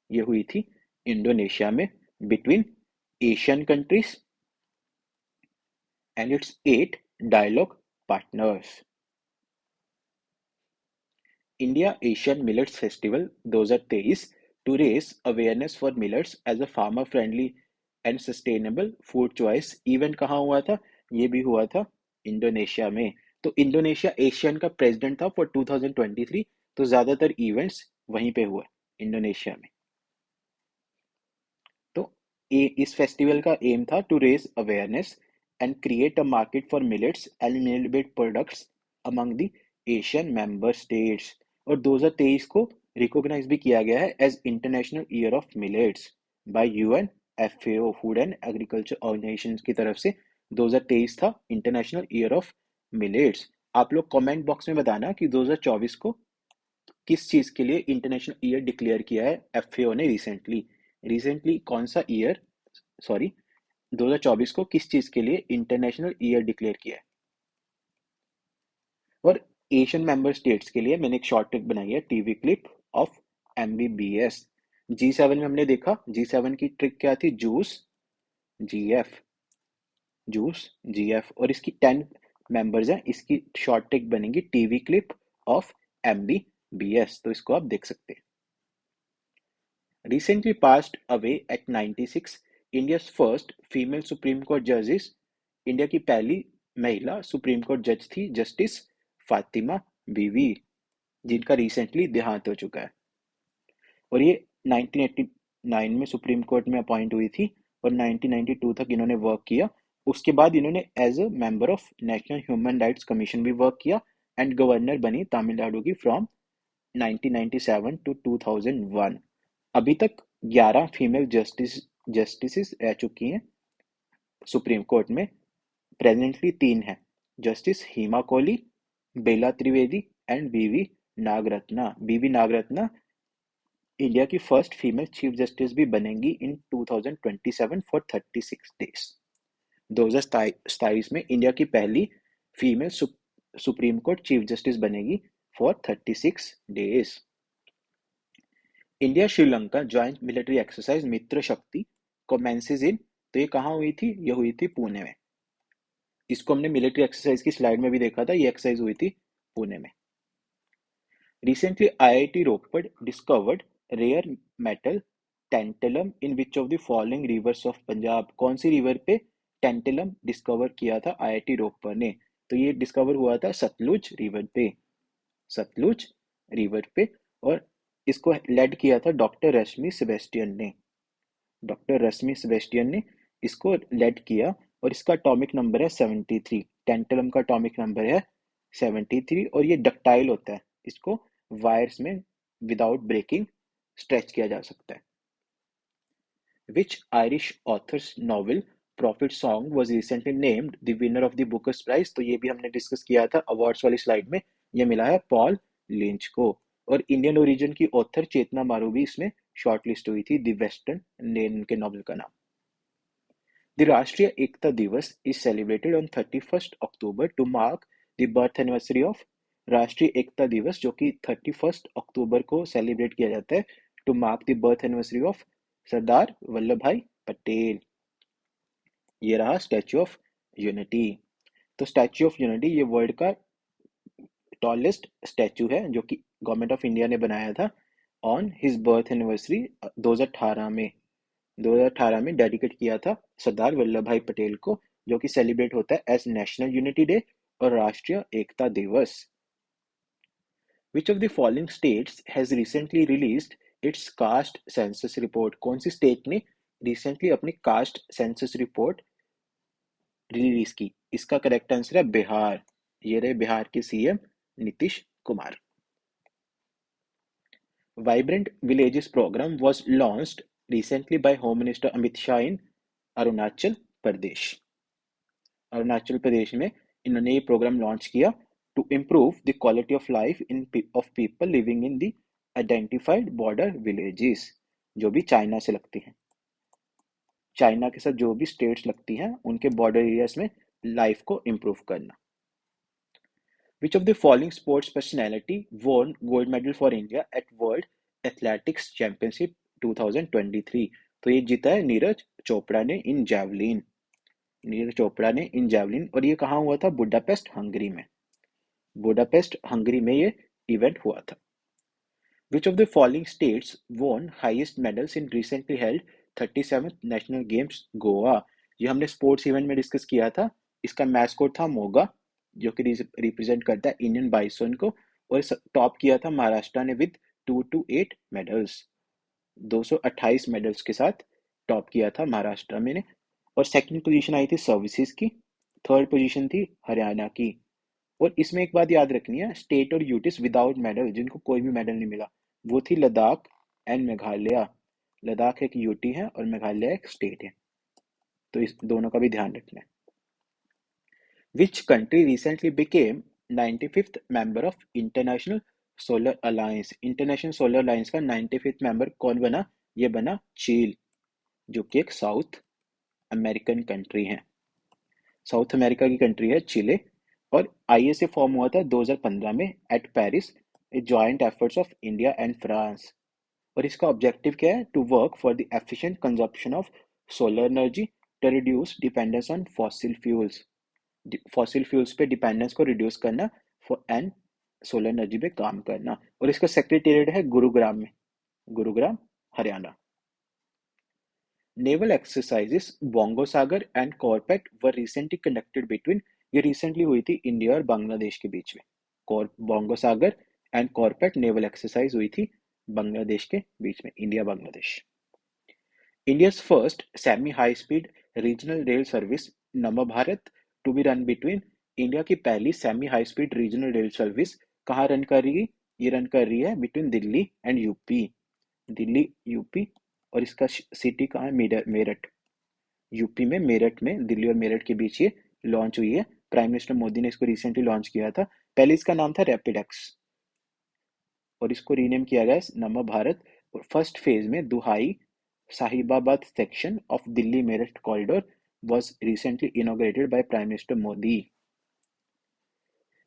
ये हुई थी इंडोनेशिया में, between Asian countries and its 8 dialogue partners. India Asian Millets Festival 2023 to raise awareness for millets as a farmer friendly and sustainable food choice event कहाँ हुआ था? ये भी हुआ था इंडोनेशिया में। तो इंडोनेशिया एशियन का प्रेसिडेंट था फॉर 2023, तो ज्यादातर इवेंट्स वहीं पे हुए इंडोनेशिया में। तो इस फेस्टिवल का एम था to raise awareness and create a market for millets and millet based products among the ASEAN member states. और 2023 को रिकॉग्नाइज भी किया गया है as international year of millets by UN FAO, food and agriculture organization की तरफ से 2023 था इंटरनेशनल ईयर ऑफ मिलेट्स। आप लोग कमेंट बॉक्स में बताना कि 2024 को किस चीज के लिए इंटरनेशनल ईयर डिक्लेयर किया है एफएओ ने रिसेंटली, रिसेंटली कौन सा ईयर, सॉरी 2024 को किस चीज के लिए इंटरनेशनल ईयर डिक्लेयर किया है। और एशियन मेंबर स्टेट्स के लिए मैंने एक शॉर्ट ट्रिक बनाई है, TV clip of MBBS. G7 में हमने देखा, G7 की ट्रिक क्या थी? जूस जीएफ, जूस जीएफ, और इसकी 10 मेंबर्स हैं, इसकी शॉर्ट ट्रिक बनेगी टीवी क्लिप ऑफ एमबीबीएस, तो इसको आप देख सकते हैं। Recently passed away at 96, India's first female Supreme Court judges, India की पहली महिला सुप्रीम कोर्ट जज थी जस्टिस फातिमा बीवी, जिनका रिसेंटली देहांत हो चुका है। और ये 1989 में सुप्रीम कोर्ट में अपॉइंट हुई थी और 1992 तक इन्होंने वर्क किया। उसके बाद इन्होंने as a member of national human rights commission भी वर्क किया एंड गवर्नर बनी तमिलनाडु की फ्रॉम 1997 टू 2001। अभी तक 11 फीमेल जस्टिस रह चुकी हैं सुप्रीम कोर्ट में, प्रेजेंटली 3 हैं, justice Hema Kohli, Bela Trivedi and BV Nagarathna India की फर्स्ट फीमेल चीफ जस्टिस भी बनेंगी इन 2027 फॉर 36 डेज। 2027 में इंडिया की पहली female supreme court chief justice बनेगी for 36 days. India Sri Lanka joint military exercise Mitra Shakti commences इन, तो ये कहाँ हुई थी? ये हुई थी पुणे में। इसको हमने मिलिट्री एक्सरसाइज की स्लाइड में भी देखा था, ये एक्सरसाइज हुई थी पुणे में। Recently, IIT Rockford discovered rare metal tantalum in which of the following rivers of Punjab? कौन सी रिवर पे टेंटेलम डिस्कवर किया था आईआईटी रोकपर ने? तो ये डिस्कवर हुआ था सतलुज रिवर पे, सतलुज रिवर पे। और इसको लेड किया था डॉक्टर रश्मि सेबेस्टियन ने, डॉक्टर रश्मि सेबेस्टियन ने इसको लेड किया, और इसका एटॉमिक नंबर है 73, टेंटलम का एटॉमिक नंबर है 73, और ये डक्टाइल होता है, इसको वायर्स में विदाउट ब्रेकिंग स्ट्रेच किया जा सकता है। Which Irish author's novel Prophet Song was recently named the winner of the Booker's Prize? तो ये भी हमने डिस्कस किया था अवार्ड्स वाली स्लाइड में। ये मिला है पॉल लिंच को। और इंडियन ओरिजिन की ऑथर चेतना मारू भी इसमें शॉर्टलिस्ट हुई थी, द वेस्टर्न नेन के नॉवल का नाम। The राष्ट्रीय एकता दिवस is celebrated on 31st October to mark the birth anniversary of राष्ट्रीय एकता दिवस, जो कि 31st अक्टूबर को सेलिब्रेट किया जाता है to mark the birth anniversary of Sardar Vallabh Bhai Patel. ये रहा स्टैच्यू ऑफ यूनिटी। तो स्टैच्यू ऑफ यूनिटी ये वर्ल्ड का टॉलेस्ट स्टैच्यू है जो कि गवर्नमेंट ऑफ इंडिया ने बनाया था ऑन हिज बर्थ एनिवर्सरी 2018 में। 2018 में डेडिकेट किया था सरदार वल्लभ भाई पटेल को, जो कि सेलिब्रेट होता है एज नेशनल यूनिटी डे और राष्ट्रीय एकता दिवस। Which of the following states has recently released its caste census report? कौन सी स्टेट ने रिसेंटली अपनी कास्ट सेंसस रिपोर्ट रिलीज की? इसका करेक्ट आंसर है बिहार। ये रहे बिहार के CM Nitish Kumar. Vibrant Villages program was launched recently by Home Minister Amit Shah in Arunachal Pradesh. Arunachal Pradesh में इन्होंने ये प्रोग्राम लॉन्च किया to improve the quality of life of people living in the identified border villages, जो भी चाइना से लगती हैं। चाइना के साथ जो भी स्टेट्स लगती हैं उनके बॉर्डर एरियाज में लाइफ को इम्प्रूव करना। Which of the following sports personality won gold medal for India at World Athletics Championship 2023? तो ये जीता है नीरज चोपड़ा ने इन जैवलिन। नीरज चोपड़ा ने इन जैवलिन, और ये कहाँ हुआ था? बुडापेस्ट हंगरी में। बुडापेस्ट हंगरी में ये इवेंट हुआ था। Which of the following states won highest medals in recently held 37th National Games Goa? ये हमने स्पोर्ट्स इवेंट में डिस्कस किया था। इसका मैस्कोट था मोगा, जो कि रिप्रेजेंट करता है इंडियन बाइसोन को, और टॉप किया था महाराष्ट्र ने विद 228 मेडल्स। 228 मेडल्स के साथ टॉप किया था महाराष्ट्र में ने। और सेकंड पोजीशन आई थी सर्विसेज की, थर्ड पोजीशन थी हरियाणा की। और इसमें एक बात याद रखनी है, स्टेट और यूटीज विदाउट मेडल, जिनको कोई भी मेडल नहीं मिला, वो थी लद्दाख एंड मेघालय। लद्दाख एक यूटी है और मेघालय एक स्टेट है, तो इस दोनों का भी ध्यान रखना है। Which country recently became 95th member of International Solar Alliance? International Solar Alliance का 95th member कौन बना? ये बना चील, जो कि एक साउथ अमेरिकन कंट्री है। साउथ अमेरिका की कंट्री है चिले। और आईएसए फॉर्म हुआ था 2015 में at Paris, a joint efforts of India and France. और इसका ऑब्जेक्टिव क्या है? To work for the efficient consumption of solar energy to reduce dependence on fossil fuels. Fossil fuels पे डिपेंडेंस को रिड्यूस करना एंड सोलर एनर्जी पे काम करना। और इसका सेक्रेटेरिएट है गुरुग्राम में, Gurugram Haryana. Naval exercises Bongo Sagar and CORPAT were recently conducted between, ये रिसेंटली हुई थी इंडिया और बांग्लादेश के बीच में। Bongo Sagar and CORPAT naval exercise हुई थी बांग्लादेश के बीच में, India Bangladesh. India's first semi-high speed regional rail service Navbharat to be run between, India की पहली semi high speed regional rail service कहाँ रन कर रही है? ये रन कर रही है between Delhi and UP. Delhi UP, और इसका सिटी कहाँ है? मेरठ। यूपी में मेरठ में, दिल्ली और मेरठ के बीच ये लॉन्च हुई है। प्राइम मिनिस्टर मोदी ने इसको रिसेंटली लॉन्च किया था। पहले इसका नाम था रैपिड एक्स, और इसको रीनेम किया गया नमो भारत। फर्स्ट फेज में दुहाई Sahibabad section of Delhi Meerut corridor was recently inaugurated by Prime Minister Modi.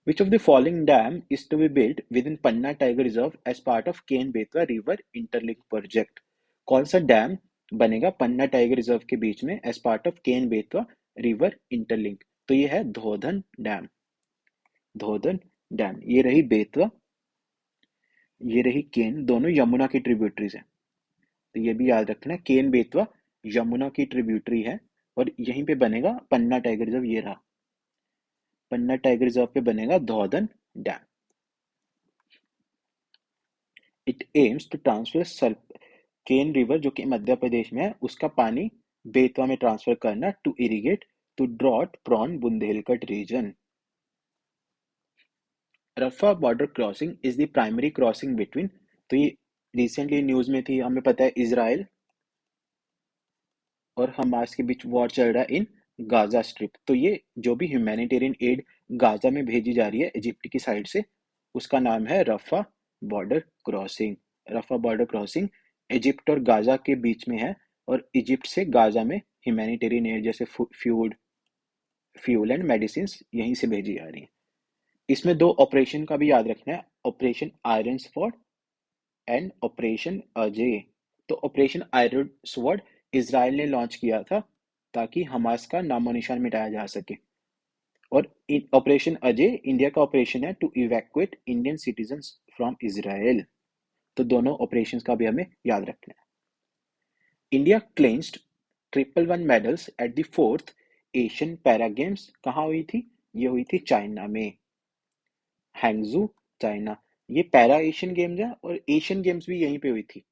Which of the following dam is to be built within Panna Tiger Reserve as part of Ken-Betwa River Interlink Project? कौन सा dam बनेगा पन्ना tiger reserve के बीच में as part of Ken Betwa river interlink? तो ये है धोधन dam. धोधन dam, ये रही बेतवा, ये रही केन, दोनों यमुना की ट्रिब्यूटरीज हैं। तो ये भी याद रखना, केन बेतवा यमुना की ट्रिब्यूटरी है, और यहीं पे बनेगा पन्ना टाइगर रिजर्व। ये रहा पन्ना टाइगर रिजर्व पे बनेगा Daudhan dam. It aims to transfer Ken river, जो कि मध्य प्रदेश में है, उसका पानी बेतवा में ट्रांसफर करना to irrigate to drought prone Bundelkhand region. Rafah border crossing is the primary crossing between, तो ये रिसेंटली न्यूज में थी, हमें पता है, इजराइल और हमास के बीच वॉर चल रहा है इन गाजा स्ट्रिप। तो ये जो भी ह्यूमैनिटेरियन एड गाजा में भेजी जा रही है इजिप्ट की साइड से, उसका नाम है Rafah border crossing. Rafah border crossing Egypt और गाजा के बीच में है, और इजिप्ट से गाजा में ह्यूमैनिटेरियन एड जैसे फ्यूल एंड मेडिसिन यहीं से भेजी जा रही है। इसमें दो ऑपरेशन का भी याद रखना है, operation iron sword and operation Ajay. तो ऑपरेशन आयरन स्वॉर्ड इसराइल ने लॉन्च किया था ताकि हमास का नामो निशान मिटाया जा सके, और ऑपरेशन अजय इंडिया का ऑपरेशन है to evacuate Indian citizens from Israel. तो दोनों ऑपरेशंस का भी हमें याद रखना है। India clinched triple one medals at the fourth Asian para games. कहाँ हुई थी? ये हुई थी चाइना में, हैंगजू, चाइना। ये पैरा एशियन गेम्स है और एशियन गेम्स भी यहीं पे हुई थी।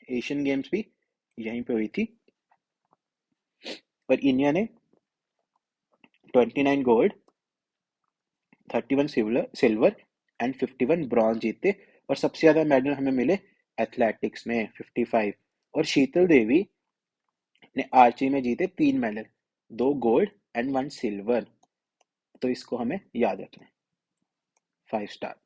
एशियन गेम्स भी यहीं पे हुई थी, और इंडिया ने 29 गोल्ड, 31 सिल्वर एंड 51 ब्रॉन्ज जीते, और सबसे ज्यादा मेडल हमें मिले एथलेटिक्स में 55, और शीतल देवी ने आर्चरी में जीते 3 मेडल, 2 गोल्ड एंड 1 सिल्वर। तो इसको हमें याद रखना है, 5 star.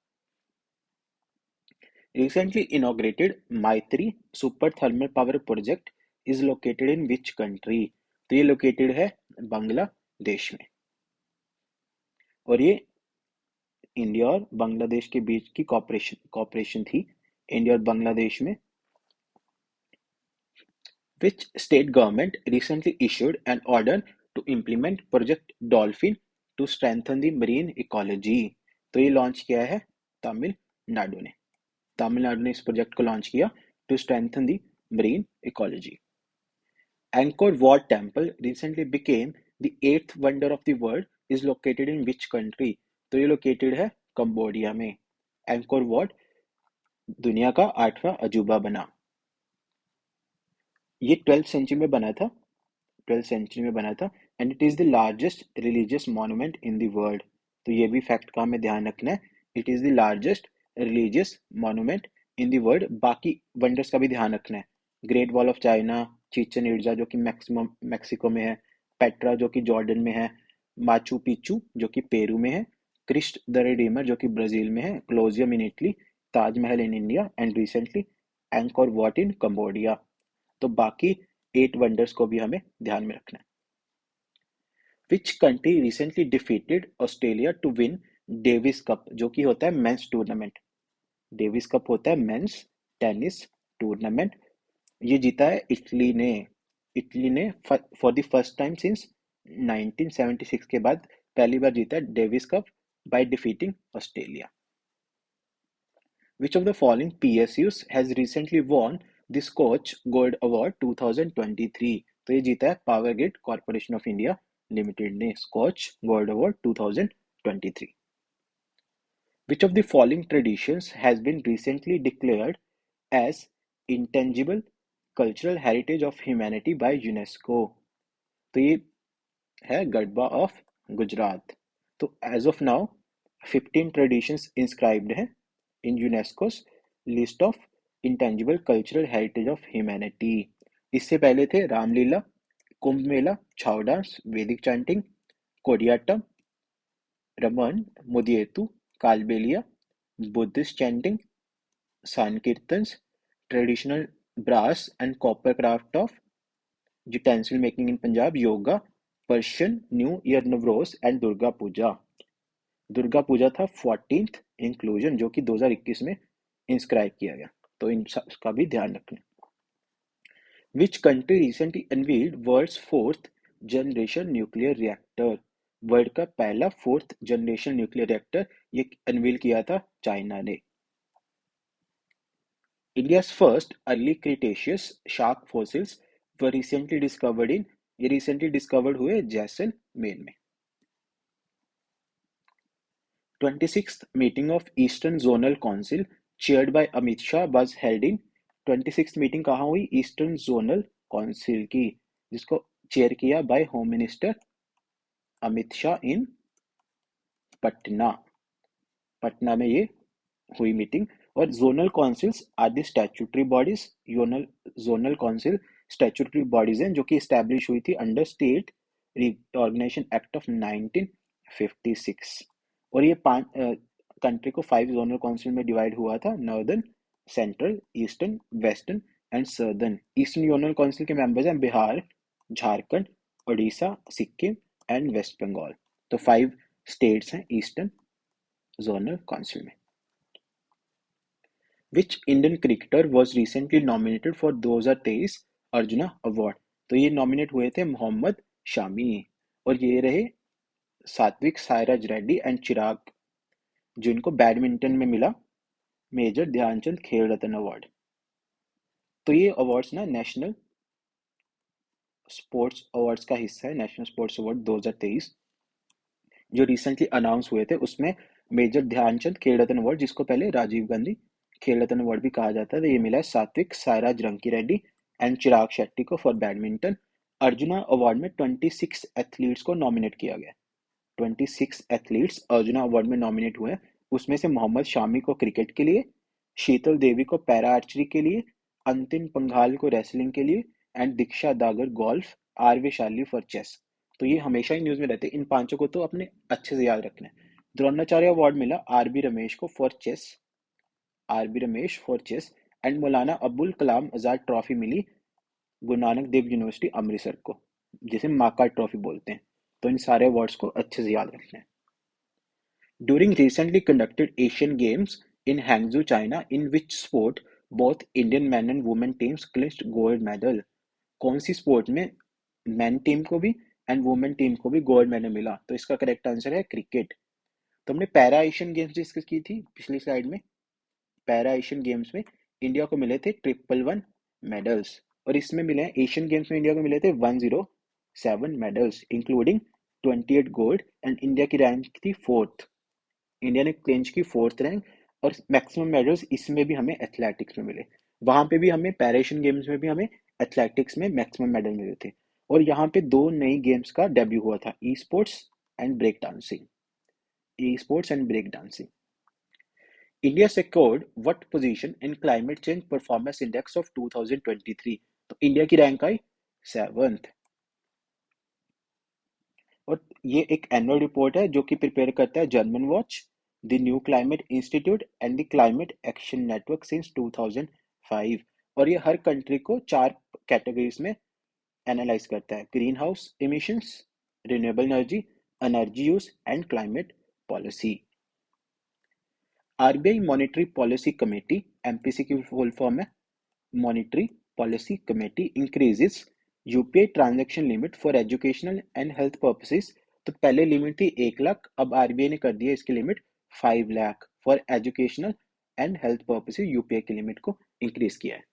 Recently inaugurated Maitri Super Thermal Power Project is located in which country? तो ये लोकेटेड है बांग्लादेश में, और ये इंडिया और बांग्लादेश के बीच की कॉपरेशन थी, इंडिया और बांग्लादेश में। Which state government recently issued an order to implement Project Dolphin to strengthen the marine ecology? तो ये लॉन्च किया है तमिलनाडु ने। तमिलनाडु ने इस प्रोजेक्ट को लॉन्च किया to strengthen the marine ecology. Angkor Wat Temple recently became the 8th wonder of the world is located in which country? तो ये लोकेटेड है कंबोडिया में। एंकोर वॉट दुनिया का 8वां अजूबा बना। ये 12th सेंचुरी में बना था, 12th सेंचुरी में बना था, and it is the largest religious monument in the world. तो ये भी फैक्ट का हमें ध्यान रखना है, it is the largest religious monument in the world. बाकी वंडर्स का भी ध्यान रखना है, great wall of China, Chichen Itza जो कि मैक्सिको में है, पेट्रा जो कि जॉर्डन में है, माचू पिच्चू जो कि पेरू में है, क्रिस्ट द रिडीमर जो कि ब्राजील में है, Colosseum in Italy, Taj Mahal in India, and recently Angkor Wat in Cambodia. तो बाकी 8 वंडर्स को भी हमें ध्यान में रखना है। Which country recently defeated Australia to win Davis Cup, जो कि होता है मेंस टूर्नामेंट। डेविस कप होता है मेंस टेनिस टूर्नामेंट। ये जीता है इटली ने। इटली ने for the first time since 1976 के बाद पहली बार जीता है Davis cup by defeating Australia. Which of the following PSUs has recently won the Scotch Gold Award 2023? तो ये जीता है power grid corporation of India limited ने Skoch gold award 2023। Which of the following traditions has been recently declared as intangible cultural heritage of humanity by UNESCO? तो ये है garba of Gujarat. तो as of now 15 traditions inscribed हैं in UNESCO's list of intangible cultural heritage of humanity. इससे पहले थे Ramlila, Kumbh Mela, Chhau dance, Vedic chanting, Kutiyattam, Ramman, Mudiyettu, Kalbelia, Buddhist chanting, Sankirtans, traditional brass and copper craft of utensil making in Punjab, yoga, Persian new year Navroz and Durga Puja. Durga Puja था 14th inclusion जो कि 2021 में inscribe किया गया, तो इन का भी ध्यान रखना। Which country recently unveiled world's 4th generation nuclear reactor? World का पहला 4th जनरेशन न्यूक्लियर रिएक्टर ये अनवील किया था चाइना ने। India's first early Cretaceous shark fossils were recently discovered in ये recently discovered हुए जैसलमेर में। 26th meeting of Eastern Zonal Council chaired by Amit Shah was held in 26th meeting कहाँ हुई? Eastern zonal council की, जिसको chair किया by home minister Amit Shah in Patna. Patna में ये हुई मीटिंग, और zonal councils are the statutory bodies. Zonal council statutory bodies हैं जो कि स्टैब्लिश हुई थी under state organisation act of 1956। और ये पांच कंट्री को 5 जोनल काउंसिल में डिवाइड हुआ था: northern, central, eastern, western and southern. Eastern zonal council के मेंबर्स हैं बिहार, झारखंड, उड़ीसा, सिक्किम एंड वेस्ट बंगाल। तो 5 स्टेट्स हैं ईस्टर्न जोनल काउंसिल में। Which Indian cricketer was recently nominated for 2023 arjuna award? तो ये नॉमिनेट हुए थे मोहम्मद शामी, और ये रहे सात्विक साईराज रेड्डी एंड चिराग, जिनको बैडमिंटन में मिला मेजर ध्यानचंद खेल रत्न अवार्ड। तो ये अवार्ड्स ना नेशनल स्पोर्ट्स अवार्ड्स का हिस्सा है। नेशनल स्पोर्ट्स अवार्ड 2023 जो रिसेंटली अनाउंस हुए थे, उसमें मेजर ध्यानचंद खेल रत्न अवार्ड, जिसको पहले राजीव गांधी खेल रत्न अवार्ड भी कहा जाता है, ये मिला है सात्विक साईराज रंकी रेड्डी एंड चिराग शेट्टी को फॉर बैडमिंटन। अर्जुना अवार्ड में 26 एथलीट्स को नॉमिनेट किया गया। 26 एथलीट्स अर्जुना अवार्ड में नॉमिनेट हुए। उसमें से मोहम्मद शामी को क्रिकेट के लिए, शीतल देवी को पैरा आर्चरी के लिए, अंतिम पंघाल को रेसलिंग के लिए and Diksha Dagar golf, R Vaishali for chess. तो ये हमेशा ही न्यूज में रहते हैं, इन पांचों को तो अपने अच्छे से याद रखना है। द्रोणाचार्य अवार्ड मिला R B Ramesh for chess and Maulana Abul Kalam Azad trophy milli Guru Nanak Dev university Amritsar को, जिसे माका ट्रॉफी बोलते हैं। तो इन सारे अवार्ड्स को अच्छे से याद रखना है। During recently conducted Asian Games in Hangzhou, China, in which sport both Indian men and women teams clinched gold medal? कौन सी स्पोर्ट में मैन टीम को भी एंड वुमेन टीम को भी गोल्ड मेडल मिला? तो इसका करेक्ट आंसर है क्रिकेट। तो हमने पैरा एशियन गेम्स डिस्कस की थी पिछली स्लाइड में। पैरा एशियन गेम्स में इंडिया को मिले थे 111 मेडल्स, और इसमें मिले हैं एशियन गेम्स में इंडिया को मिले थे 107 medals including 28 gold, and India की रैंक थी 4th। इंडिया ने क्लिंच की 4th रैंक, और मैक्सिमम मेडल्स इसमें भी हमें एथलेटिक्स में मिले। वहां पे भी हमें पैरा एशियन गेम्स में भी हमें एथलेटिक्स में मैक्सिमम मेडल मिले थे। और यहाँ पे 2 नई गेम्स का डेब्यू हुआ था, e sports and break dancing. India secured what position in climate change performance index of 2023? तो इंडिया की रैंक आई 7th। और ये एक एनुअल रिपोर्ट है जो कि प्रिपेयर करता है German watch, the new climate institute and the climate action network since 2005। और ये हर कंट्री को 4 कैटेगरीज में एनालाइज करता है: green house emissions, renewable energy, energy use and climate policy. RBI monetary policy committee, MPC की full form है monetary policy committee, increases UPI transaction limit for educational and health purposes. तो पहले limit थी 1 लाख, अब RBI ने कर दी है इसकी limit 5 lakh for educational and health purposes. UPI की लिमिट को इंक्रीज किया है।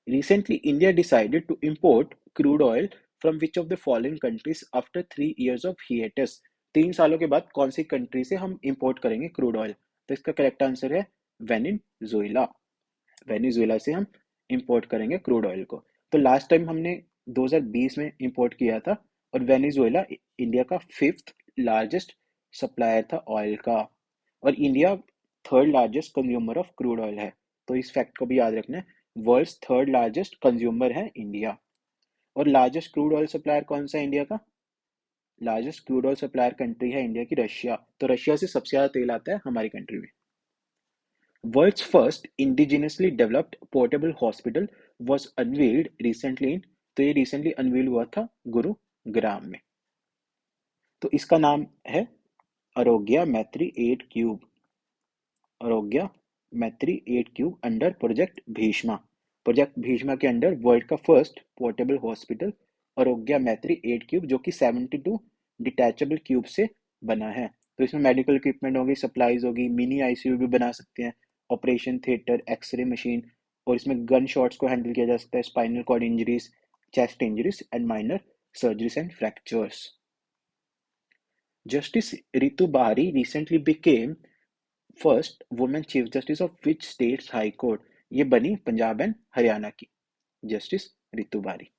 Recently, India decided to import crude oil from which of the following countries after 3 years of hiatus? 3 सालों के बाद कौन सी कंट्री से हम इंपोर्ट करेंगे क्रूड ऑयल? तो इसका करेक्ट आंसर है वेनेजुएला। वेनेजुएला से हम इंपोर्ट करेंगे क्रूड ऑयल को। तो लास्ट टाइम हमने 2020 में इंपोर्ट किया था, और वेनेजुएला इंडिया का 5th लार्जेस्ट सप्लायर था ऑयल का, और India 3rd largest consumer of crude oil है। तो इस फैक्ट को भी याद रखना है, वर्ल्ड्स 3rd लार्जेस्ट कंज्यूमर है इंडिया। और लार्जेस्ट क्रूड ऑयल सप्लायर कौन सा है इंडिया का? Largest crude oil supplier country है इंडिया की रशिया। तो रशिया से सबसे ज्यादा तेल आता है हमारी कंट्री में। World's first indigenously developed portable hospital was unveiled recently in, तो ये रिसेंटली अनवील हुआ था गुरुग्राम में। तो इसका नाम है आरोग्य मैत्री 8 क्यूब। आरोग्य मैत्री 8 cube under project Bheeshma. Project Bheeshma के अंडर वर्ल्ड का फर्स्ट पोर्टेबल हॉस्पिटल आरोग्य मैत्री 8 क्यूब, जो कि 72 डिटैचेबल क्यूब से बना है। तो इसमें मेडिकल इक्विपमेंट होगी, सप्लाईज होगी, मिनी आईसीयू भी बना सकते हैं, ऑपरेशन थिएटर, एक्सरे मशीन, और इसमें गन शॉट्स को हैंडल किया जा सकता है, spinal cord injuries, chest injuries and minor surgeries and fractures. Justice Ritu Bari recently became first women chief justice of which state's high court? ये बनी पंजाब एंड हरियाणा की जस्टिस रितु बारी।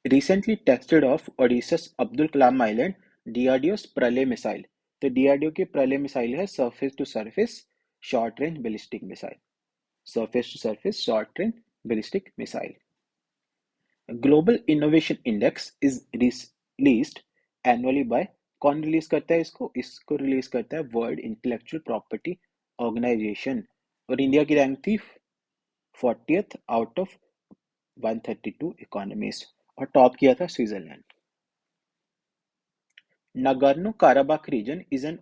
Recently tested off Odysseus Abdul Kalam Island, DRDO's Pralay missile. तो DRDO की पहले missile है surface to surface short range ballistic missile. Surface to surface short range ballistic missile. Global innovation index is released annually by, कौन release करता है इसको release करता है वर्ल्ड इंटेलेक्चुअल प्रॉपर्टी ऑर्गेनाइजेशन। और इंडिया की रैंक थी 40th आउट ऑफ 132 इकोनॉमीज, और टॉप किया था Switzerland. Nagorno Karabakh region is an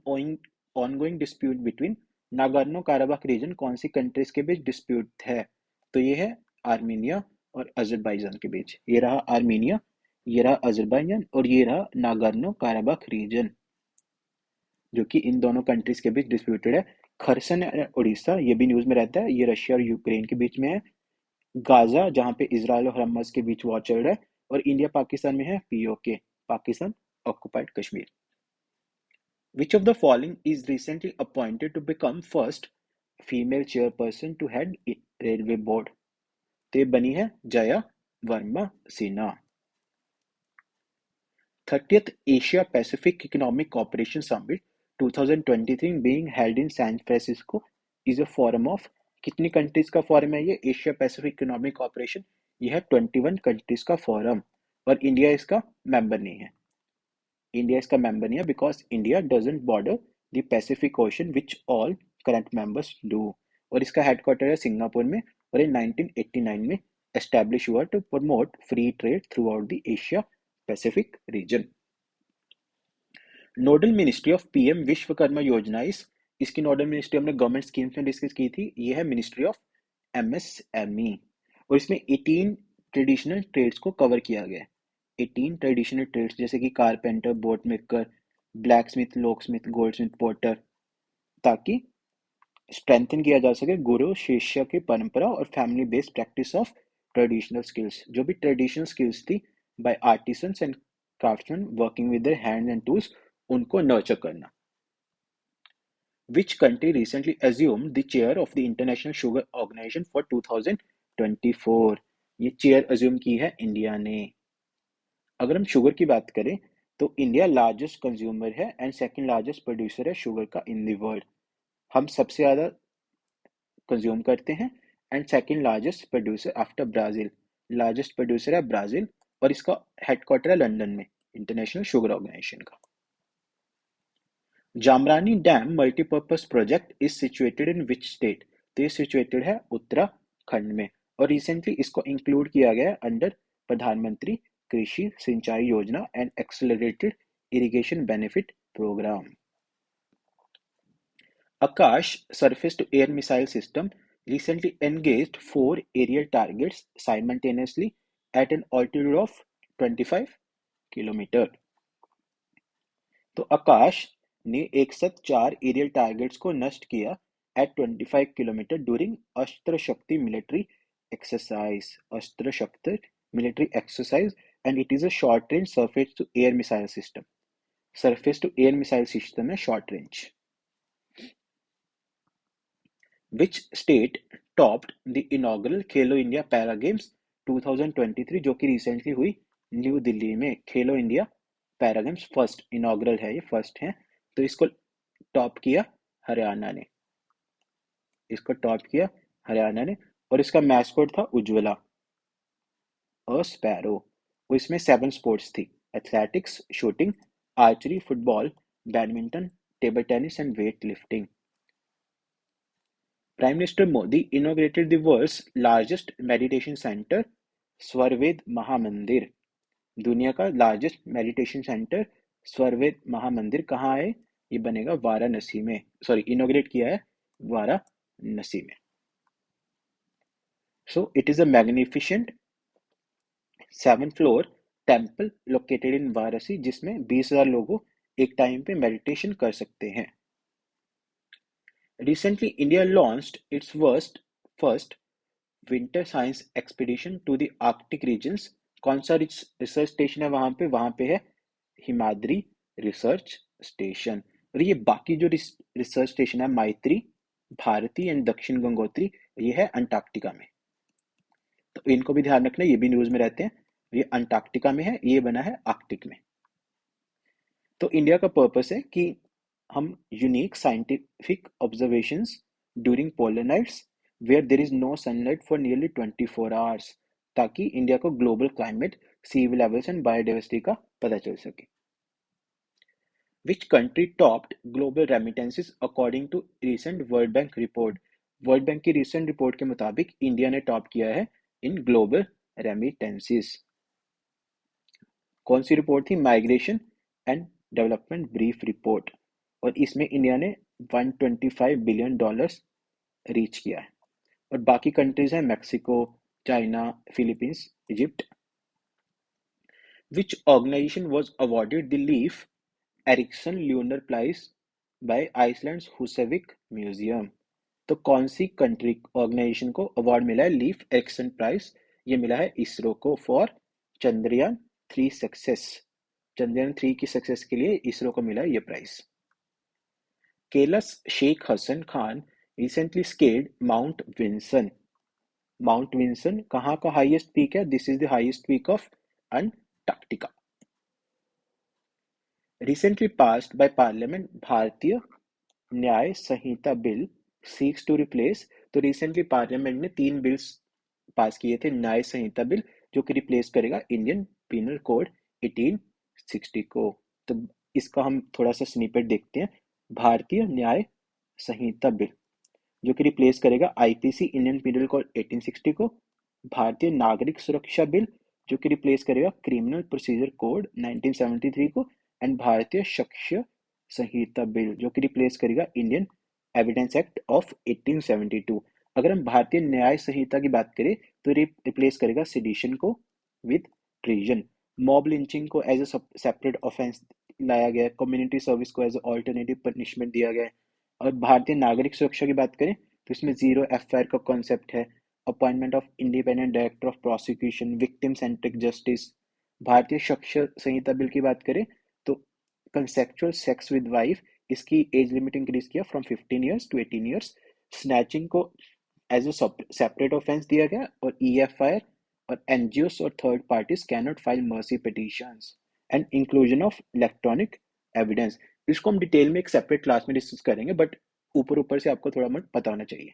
ongoing dispute between, Nagorno Karabakh region कौन सी कंट्रीज के बीच डिस्प्यूट है? तो ये है आर्मीनिया और अजरबैजान के बीच। ये रहा आर्मीनिया, ये रहा अजरबैजान, और ये रहा नागोर्नो काराबाख रीजन, जो कि इन दोनों कंट्रीज के बीच डिस्प्यूटेड है। खरसन उड़ीसा, ये भी न्यूज में रहता है, ये रशिया और यूक्रेन के बीच में है। गाजा, जहाँ पे इसराइल और हमास के बीच वॉर चल रहा है। और इंडिया पाकिस्तान में है PoK, Pakistan occupied Kashmir. Which of the following is recently appointed to become first female chairperson to head railway board? तो ये बनी है Jaya Verma Sinha. 30th Asia Pacific Economic Cooperation Summit 2023 being held in San Francisco is a forum of, कितनी countries का forum है ये? Asia Pacific economic cooperation, ये है 21 कंट्रीज का फोरम, और इंडिया इसका मेंबर नहीं है। India इसका member नहीं है because India doesn't border the Pacific Ocean which all current members do। और इसका हेडक्वार्टर है सिंगापुर में, और ये 1989 में एस्टैब्लिश हुआ to promote free trade throughout the Asia Pacific region. Nodal ministry of PM Vishwakarma Yojana इसकी नोडल मिनिस्ट्री हमने गवर्नमेंट स्कीम्स में डिस्कस की थी, ये है मिनिस्ट्री ऑफ एमएसएमई। और इसमें 18 ट्रेडिशनल ट्रेड्स को कवर किया गया है। 18 ट्रेडिशनल ट्रेड्स जैसे कि carpenter, boat maker, blacksmith, locksmith, goldsmith, porter, ताकि स्ट्रेंथन किया जा सके गुरु शिष्य की परंपरा और family based practice of traditional skills. जो भी ट्रेडिशनल स्किल्स थी by artisans and craftsman working with their hands and tools, उनको नर्चर करना। Which country recently assumed the chair of the International Sugar Organization for 2024? ये chair assume की है India ने। अगर हम शुगर की बात करें तो इंडिया लार्जेस्ट कंज्यूमर है एंड सेकंड लार्जेस्ट प्रोड्यूसर है शुगर का इन द वर्ल्ड। हम सबसे ज़्यादा कंज्यूम करते हैं and second largest producer after Brazil. Largest producer है ब्राज़ील, और इसका हेडक्वार्टर है लंदन में, इंटरनेशनल शुगर ऑर्गेनाइजेशन का। Jamrani dam multipurpose project is situated in which state? तो ये सिचुएटेड है उत्तराखंड में, और रिसेंटली इसको इंक्लूड किया गया अंडर प्रधानमंत्री Krishi Sinchai Yojana and accelerated irrigation benefit programme. Akash surface-to-air missile system recently engaged 4 aerial targets simultaneously at an altitude of 25 kilometre. तो आकाश ने एक साथ 4 एरियल टारगेट्स को नष्ट किया एट 25 किलोमीटर ड्यूरिंग अस्त्र Shakti military exercise. Astra Shakti military exercise, and it is a short range surface to air missile system. Surface to air missile system है short range. Which state topped the inaugural Khelo India para games 2023, जो कि recently हुई new Delhi में? Khelo India para games first inaugural है, ये first है, तो इसको टॉप किया हरियाणा ने। इसको टॉप किया हरियाणा ने, और इसका मैस्कॉट था उज्ज्वला और स्पैरो। और इसमें 7 स्पोर्ट्स थी: athletics, shooting, archery, football, badminton, table tennis and weight lifting. Prime Minister Modi inaugurated the world's largest meditation center, Swarved Mahamandir. दुनिया का largest meditation centre Swarved Mahamandir कहाँ है? ये बनेगा वाराणसी में, सॉरी इनॉग्रेट किया है वाराणसी में। So it is a magnificent 7-floor temple located in Varanasi, जिसमें 20,000 लोग एक टाइम पे मेडिटेशन कर सकते हैं। Recently, India launched its first winter science expedition to the Arctic regions. कौन सा रिसर्च स्टेशन है वहां पे? वहां पे है हिमाद्री रिसर्च स्टेशन। और ये बाकी जो रिसर्च स्टेशन है मैत्री, भारती एंड दक्षिण गंगोत्री, ये है अंटार्कटिका में। तो इनको भी ध्यान रखना, ये भी न्यूज में रहते हैं। ये अंटार्कटिका में है, ये बना है आर्कटिक में। तो इंडिया का पर्पस है कि हम unique scientific observations during polar nights where there is no sunlight for nearly 24 hours, ताकि इंडिया को global climate, sea levels and biodiversity का पता चल सके। Which country topped global remittances according to recent World Bank report? World bank की recent report के मुताबिक India ने टॉप किया है इन ग्लोबल रेमिटेंसेस। कौन सी रिपोर्ट थी? Migration and development brief report, और इसमें इंडिया ने $125 बिलियन रीच किया है। और बाकी कंट्रीज हैं Mexico, China, Philippines, Egypt. Which organization was awarded the Leif Erikson Lunar Prize by Iceland's Husavik Museum? तो कौन सी कंट्री ऑर्गेनाइजेशन को अवार्ड मिला है लीफ एरिक्सन प्राइज? ये मिला है इसरो को फॉर चंद्रयान 3 सक्सेस। चंद्रयान 3 की सक्सेस के लिए इसरो को मिला है ये prize. Kerala's Sheikh Hasan Khan recently scaled Mount Vinson. Mount Vinson कहाँ का हाईएस्ट पीक है? This is the highest peak of Antarctica. Recently passed by Parliament, Bharatiya Nyaya Sanhita bill seeks to replace। तो रिसेंटली पार्लियामेंट ने 3 बिल्स पास किए थे न्याय संहिता बिल, जो कि रिप्लेस करेगा इंडियन पिनल कोड 1860 को। तो इसका हम थोड़ा सा स्निपेट देखते हैं। भारतीय न्याय संहिता बिल जो कि रिप्लेस करेगा आईपीसी इंडियन पिनल कोड 1860 को, भारतीय नागरिक सुरक्षा बिल जो कि रिप्लेस करेगा क्रिमिनल प्रोसीजर कोड 1973 को, एंड भारतीय साक्ष्य संहिता बिल जो कि रिप्लेस करेगा इंडियन एविडेंस एक्ट ऑफ 1872। अगर हम भारतीय न्याय संहिता की बात करें तो रिप्लेस करेगा सेडिशन को विद ट्रीजन। मॉब लिंचिंग को एज अ सेपरेट ऑफेंस लाया गया है, कम्युनिटी सर्विस को एज अ ऑल्टरनेटिव पनिशमेंट दिया गया है। और भारतीय नागरिक सुरक्षा की बात करें तो इसमें जीरो एफआईआर का कॉन्सेप्ट है, appointment of independent director of prosecution, victim centric justice. Bharatiya Sakshya Sanhita bill की बात करें तो कंसेक्चुअल सेक्स विद वाइफ, इसकी एज लिमिट इंक्रीज किया from 15 years to 18 years. Snatching को एज अ सेपरेट ऑफेंस दिया गया, और ईएफआईआर और एनजीओस और third parties can not file mercy petitions, and inclusion of electronic evidence. इसको हम डिटेल में एक सेपरेट क्लास में डिस्कस करेंगे, बट ऊपर ऊपर से आपको थोड़ा बहुत पता होना चाहिए।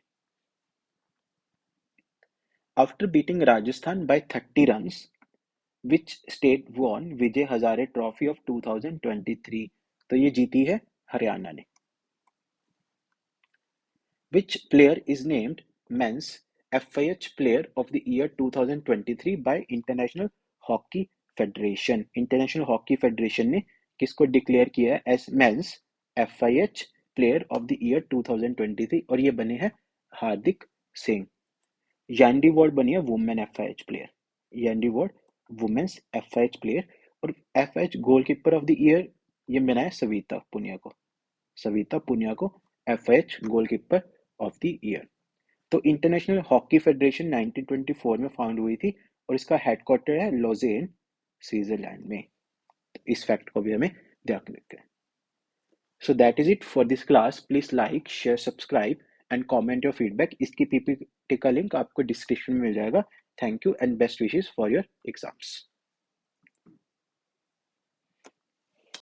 After beating Rajasthan by 30 runs, which state won Vijay Hazare trophy of 2023? तो ये जीती है हरियाणा ने। Which player is named Men's FIH Player of the Year 2023 by International Hockey Federation? International hockey federation ने किसको डिक्लेयर किया है as men's FIH player of the year 2023, और ये बने हैं हार्दिक सिंह। यैंडी वॉर्ड बनी है वुमेन FIH प्लेयर, यैंडी वॉर्ड वुमेन्स FIH प्लेयर। और FIH goalkeeper of the year ये बना है सविता पुनिया को, सविता पुनिया को FIH goalkeeper of the year. तो इंटरनेशनल हॉकी फेडरेशन 1924 में फाउंड हुई थी, और इसका हेडक्वार्टर है लॉजेन, स्विट्जरलैंड में। तो इस फैक्ट को भी हमें ध्यान रखें। So that is it for this class. Please like, share, subscribe and comment your feedback. इसकी पीपीटी का लिंक आपको डिस्क्रिप्शन में मिल जाएगा। Thank you and best wishes for your exams.